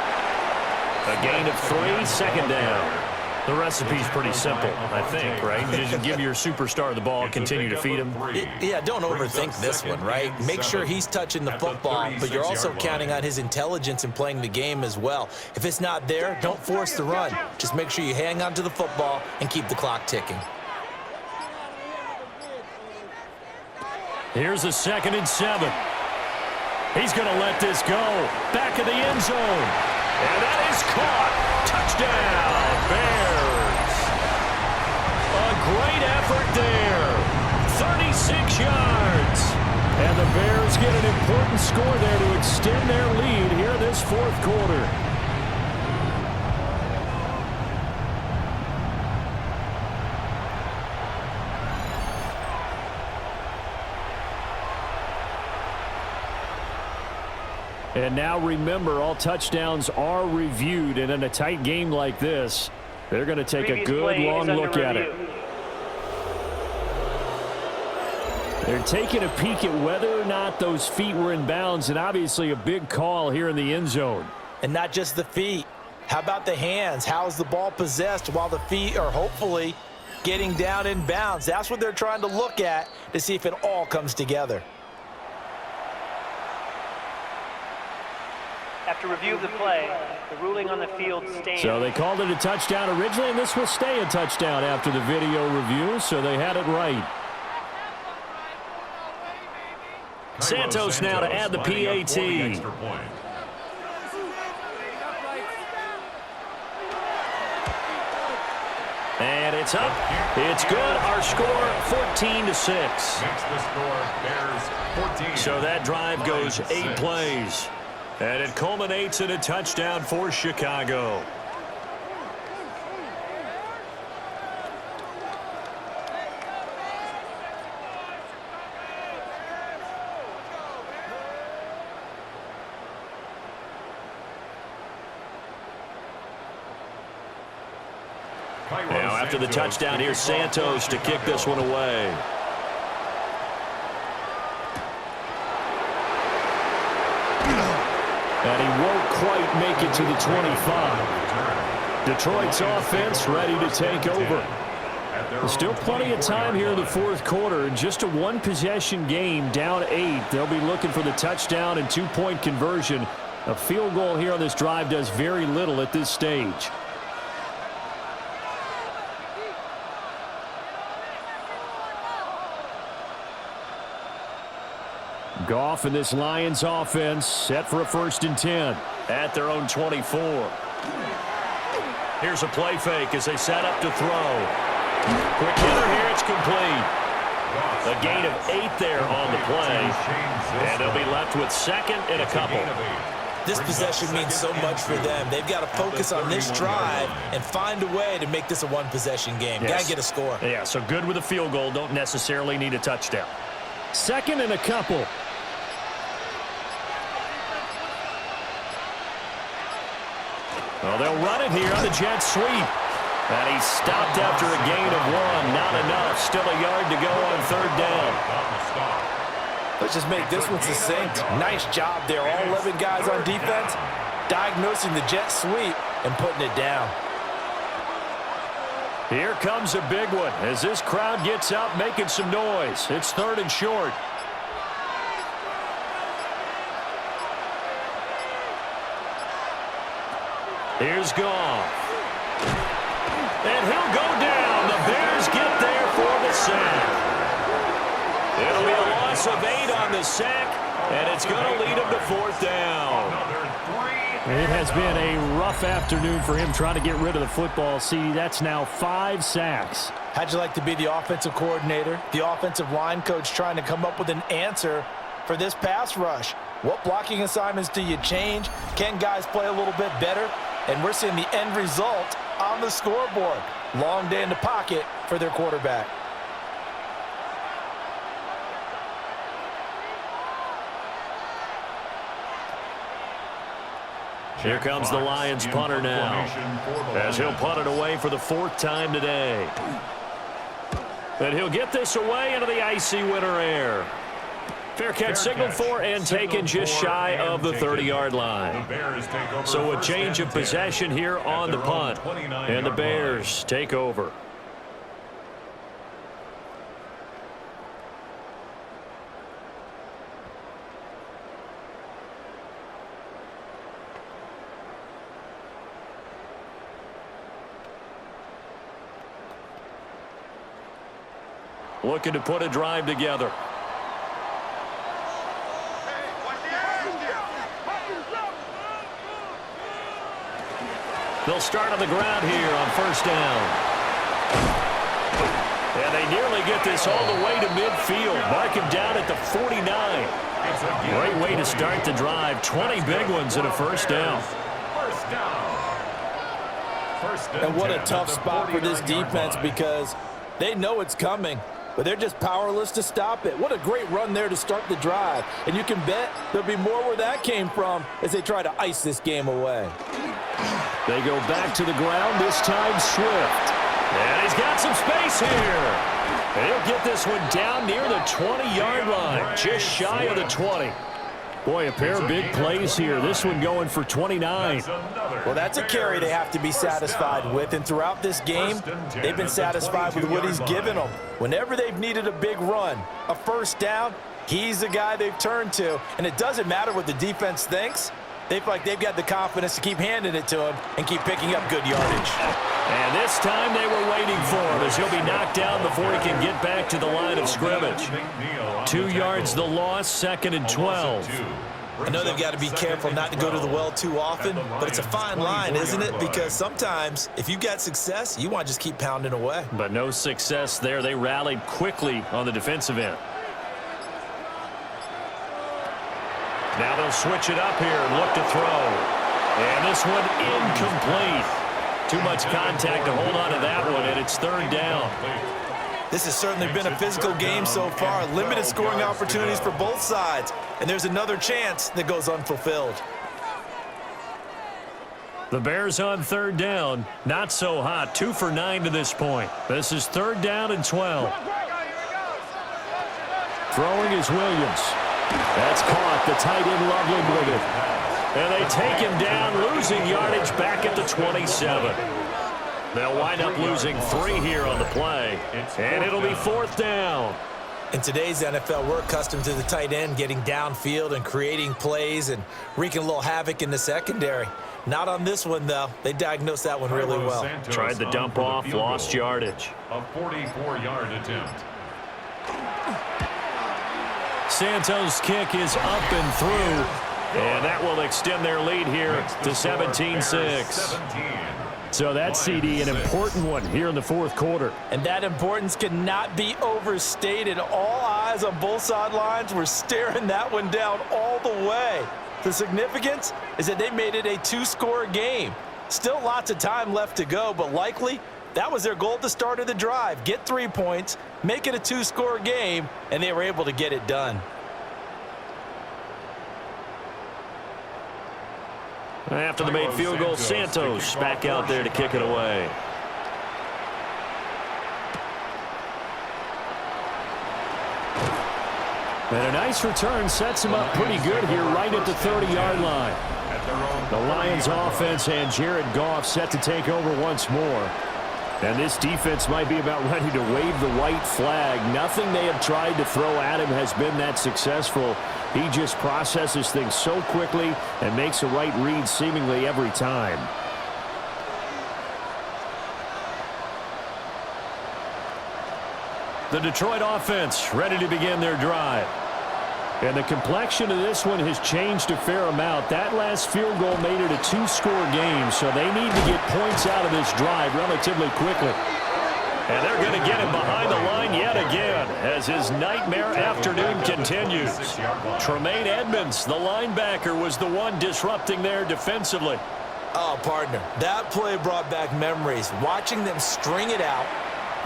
A gain of 3, second down. The recipe's pretty simple, I think, right? You just give your superstar the ball, continue to feed him. Yeah, don't overthink this one, right? Make sure he's touching the football, but you're also counting on his intelligence in playing the game as well. If it's not there, don't force the run. Just make sure you hang on to the football and keep the clock ticking. Here's a 2nd and 7. He's going to let this go. Back of the end zone. And that is caught. Touchdown, Bears. A great effort there. 36 yards. And the Bears get an important score there to extend their lead here this fourth quarter. And now remember, all touchdowns are reviewed, and in a tight game like this, they're going to take a good long look at it. They're taking a peek at whether or not those feet were in bounds, and obviously a big call here in the end zone. And not just the feet. How about the hands? How is the ball possessed while the feet are hopefully getting down in bounds? That's what they're trying to look at to see if it all comes together. After review of the play, the ruling on the field stands. So they called it a touchdown originally, and this will stay a touchdown after the video review, so they had it right. Santos now to add the PAT. And it's up. It's good. Our score, 14-6. So that drive goes 8 plays. And it culminates in a touchdown for Chicago. Now after the touchdown, here's Santos to kick this one away. And he won't quite make it to the 25. Detroit's offense ready to take over. There's still plenty of time here in the fourth quarter. Just a one-possession game, down 8. They'll be looking for the touchdown and 2-point conversion. A field goal here on this drive does very little at this stage. Goff and this Lions offense set for a 1st and 10 at their own 24. Here's a play fake as they set up to throw. Quick hitter here, it's complete. A gain of 8 there on the play, and they'll be left with 2nd and a couple. This possession means so much for them. They've got to focus on this drive and find a way to make this a one-possession game. Yes. Got to get a score. Yeah, so good with a field goal. Don't necessarily need a touchdown. 2nd and a couple. Well, they'll run it here on the jet sweep. And he's stopped after a gain of 1. Not enough. Still a yard to go on 3rd down. Let's just make this one succinct. Nice job there. All 11 guys on defense diagnosing the jet sweep and putting it down. Here comes a big one as this crowd gets out making some noise. It's 3rd and short. Here's Goff. And he'll go down. The Bears get there for the sack. It'll be a loss of 8 on the sack, and it's going to lead him to 4th down. It has been a rough afternoon for him trying to get rid of the football. See, that's now 5 sacks. How'd you like to be the offensive coordinator, the offensive line coach trying to come up with an answer for this pass rush? What blocking assignments do you change? Can guys play a little bit better? And we're seeing the end result on the scoreboard. Long day in the pocket for their quarterback. Here comes the Lions punter now, as he'll punt it away for the 4th time today. And he'll get this away into the icy winter air. Fair catch signaled for and taken just shy of the 30-yard line. So a change of possession here on the punt, and the Bears take over. Looking to put a drive together. They'll start on the ground here on 1st down. And they nearly get this all the way to midfield. Mark him down at the 49. Great way to start the drive. 20 big ones in a 1st down. And what a tough spot for this defense because they know it's coming, but they're just powerless to stop it. What a great run there to start the drive. And you can bet there'll be more where that came from as they try to ice this game away. They go back to the ground, this time Swift. And he's got some space here. And he'll get this one down near the 20-yard line, just shy of the 20. Boy, a pair of big plays here. This one going for 29. Well, that's a carry they have to be satisfied with. And throughout this game, they've been satisfied with what he's given them. Whenever they've needed a big run, a 1st down, he's the guy they've turned to. And it doesn't matter what the defense thinks. They feel like they've got the confidence to keep handing it to him and keep picking up good yardage. And this time they were waiting for him as he'll be knocked down before he can get back to the line of scrimmage. 2 yards the loss, 2nd and 12. I know they've got to be careful not to go to the well too often, but it's a fine line, isn't it? Because sometimes if you've got success, you want to just keep pounding away. But no success there. They rallied quickly on the defensive end. Now they'll switch it up here and look to throw. And this one incomplete. Too much contact to hold on to that one, and it's 3rd down. This has certainly been a physical game so far. Limited scoring opportunities for both sides. And there's another chance that goes unfulfilled. The Bears on 3rd down. Not so hot. 2 for 9 to this point. This is 3rd down and 12. Throwing is Williams. That's caught. The tight end Loveland with it. And they take him down, losing yardage back at the 27. They'll wind up losing 3 here on the play. And it'll be 4th down. In today's NFL, we're accustomed to the tight end getting downfield and creating plays and wreaking a little havoc in the secondary. Not on this one, though. They diagnosed that one really well. Tried the dump off, lost yardage. A 44-yard attempt. Santos' kick is up and through, and that will extend their lead here to 17-6. So that CD, an important one here in the 4th quarter. And that importance cannot be overstated. All eyes on both sidelines were staring that one down all the way. The significance is that they made it a 2-score game. Still lots of time left to go, but likely that was their goal at the start of the drive. Get 3 points, make it a 2-score game, and they were able to get it done. After the made field goal, Santos back out there to kick it away. And a nice return sets him up pretty good here right at the 30-yard line. The Lions offense and Jared Goff set to take over once more. And this defense might be about ready to wave the white flag. Nothing they have tried to throw at him has been that successful. He just processes things so quickly and makes a right read seemingly every time. The Detroit offense ready to begin their drive. And the complexion of this one has changed a fair amount. That last field goal made it a two-score game, so they need to get points out of this drive relatively quickly. And they're going to get him behind the line yet again as his nightmare afternoon continues. Tremaine Edmonds, the linebacker, was the one disrupting there defensively. Oh, partner, that play brought back memories. Watching them string it out,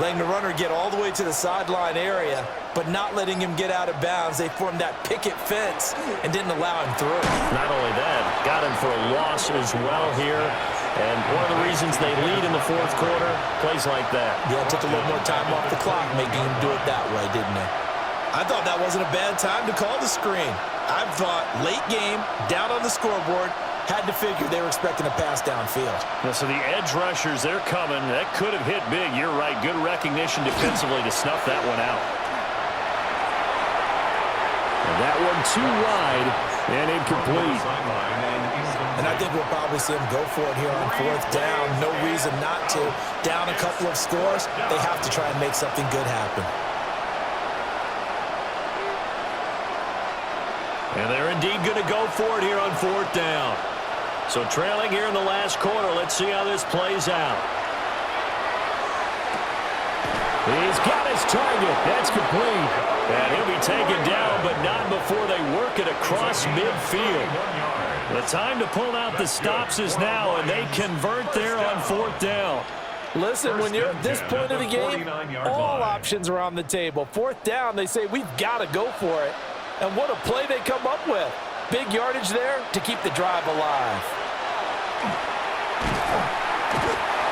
letting the runner get all the way to the sideline area, but not letting him get out of bounds. They formed that picket fence and didn't allow him through. Not only that, got him for a loss as well here. And one of the reasons they lead in the fourth quarter, plays like that. Yeah, it took a little more time off the clock, making him do it that way, didn't it? I thought that wasn't a bad time to call the screen. I thought late game, down on the scoreboard, had to figure they were expecting a pass downfield. Well, so the edge rushers, they're coming. That could have hit big. You're right. Good recognition defensively to snuff that one out. And that one too wide and incomplete. And I think we'll probably see them go for it here on fourth down. No reason not to. Down a couple of scores, they have to try and make something good happen. And they're indeed going to go for it here on fourth down. So trailing here in the last quarter. Let's see how this plays out. He's got his target. That's complete. And he'll be taken down, but not before they work it across midfield. The time to pull out the stops is now, and they convert there on fourth down. Listen, when you're at this point of the game, all options are on the table. Fourth down, they say, we've got to go for it. And what a play they come up with. Big yardage there to keep the drive alive.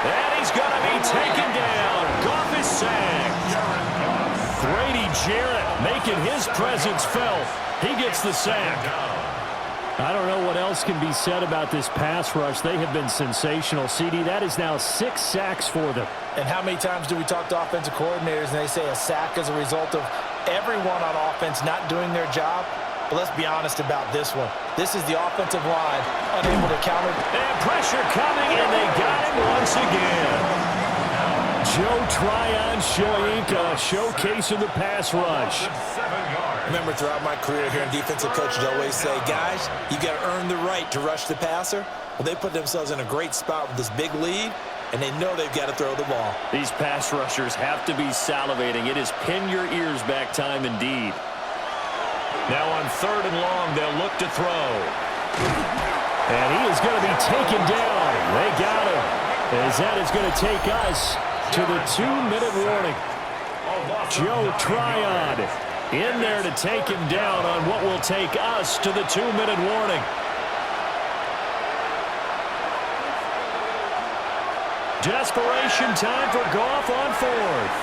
And he's going to be taken down. Goff is sacked. Grady Jarrett making his presence felt. He gets the sack. I don't know what else can be said about this pass rush. They have been sensational. CD, that is now 6 sacks for them. And how many times do we talk to offensive coordinators and they say a sack is a result of everyone on offense not doing their job? But let's be honest about this one. This is the offensive line unable to counter. And pressure coming, and they got him once again. Joe Tryon-Shoyinka showcasing the pass rush. Remember, throughout my career here in defensive coach, I'd always say, guys, you got to earn the right to rush the passer. Well, they put themselves in a great spot with this big lead, and they know they've got to throw the ball. These pass rushers have to be salivating. It is pin your ears back time indeed. Now on third and long, they'll look to throw. And he is going to be taken down. They got him. As that is going to take us to the 2-minute warning. Joe Tryon in there to take him down on what will take us to the 2-minute warning. Desperation time for Goff on fourth.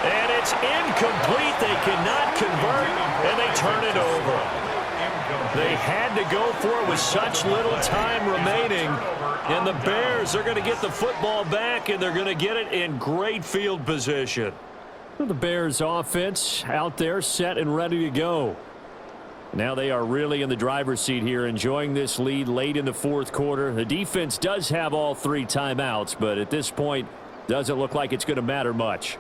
And it's incomplete. They cannot convert, and they turn it over. They had to go for it with such little time remaining. And the Bears are going to get the football back, and they're going to get it in great field position. The Bears offense out there set and ready to go. Now they are really in the driver's seat here, enjoying this lead late in the fourth quarter. The defense does have all 3 timeouts, but at this point, doesn't look like it's going to matter much.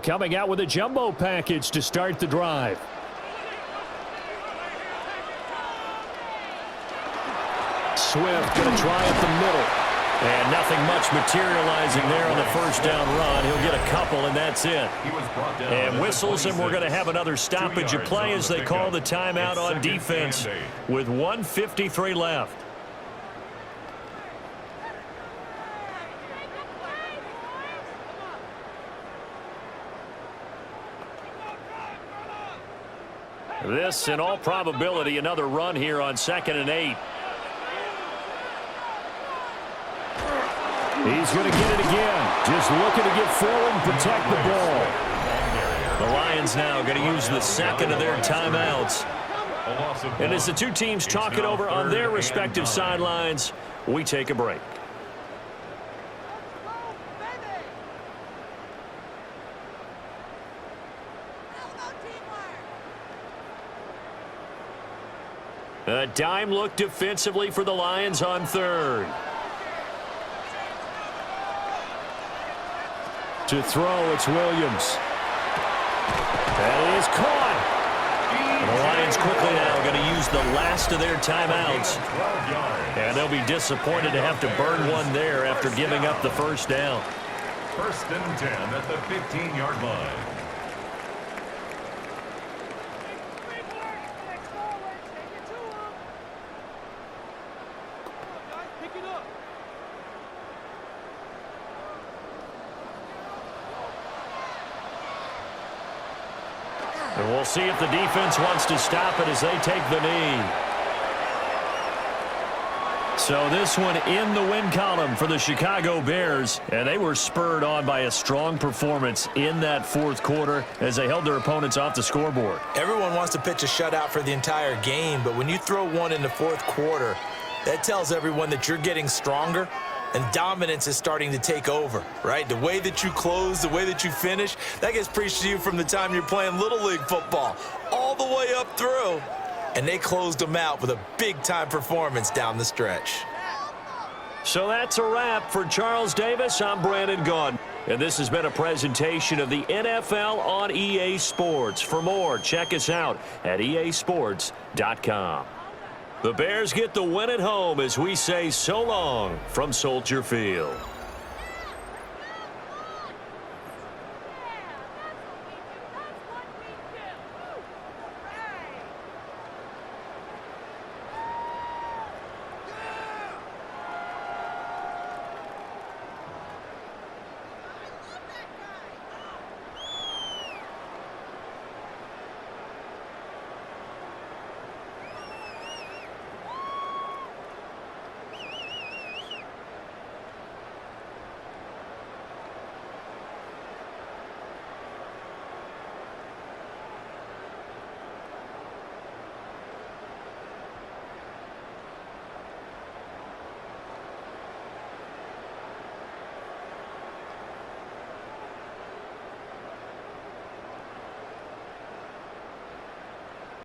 Coming out with a jumbo package to start the drive. Swift going to try up the middle. And nothing much materializing there on the first down run. He'll get a couple, and that's it. And whistles, and we're going to have another stoppage of play as they call the timeout on defense with 1:53 left. This, in all probability, another run here on 2nd and 8. He's going to get it again. Just looking to get forward and protect the ball. The Lions now going to use the second of their timeouts. And as the two teams talk it over on their respective sidelines, we take a break. A dime look defensively for the Lions on 3rd. To throw, it's Williams. That is caught. And the Lions quickly now going to use the last of their timeouts. And they'll be disappointed to have to burn one there after giving up the first down. 1st and 10 at the 15-yard line. And we'll see if the defense wants to stop it as they take the knee. So this one in the win column for the Chicago Bears, and they were spurred on by a strong performance in that 4th quarter as they held their opponents off the scoreboard. Everyone wants to pitch a shutout for the entire game, but when you throw one in the 4th quarter, that tells everyone that you're getting stronger and dominance is starting to take over, right? The way that you close, the way that you finish, that gets preached to you from the time you're playing Little League football all the way up through. And they closed them out with a big-time performance down the stretch. So that's a wrap for Charles Davis. I'm Brandon Gaudin. And this has been a presentation of the NFL on EA Sports. For more, check us out at easports.com. The Bears get the win at home as we say so long from Soldier Field.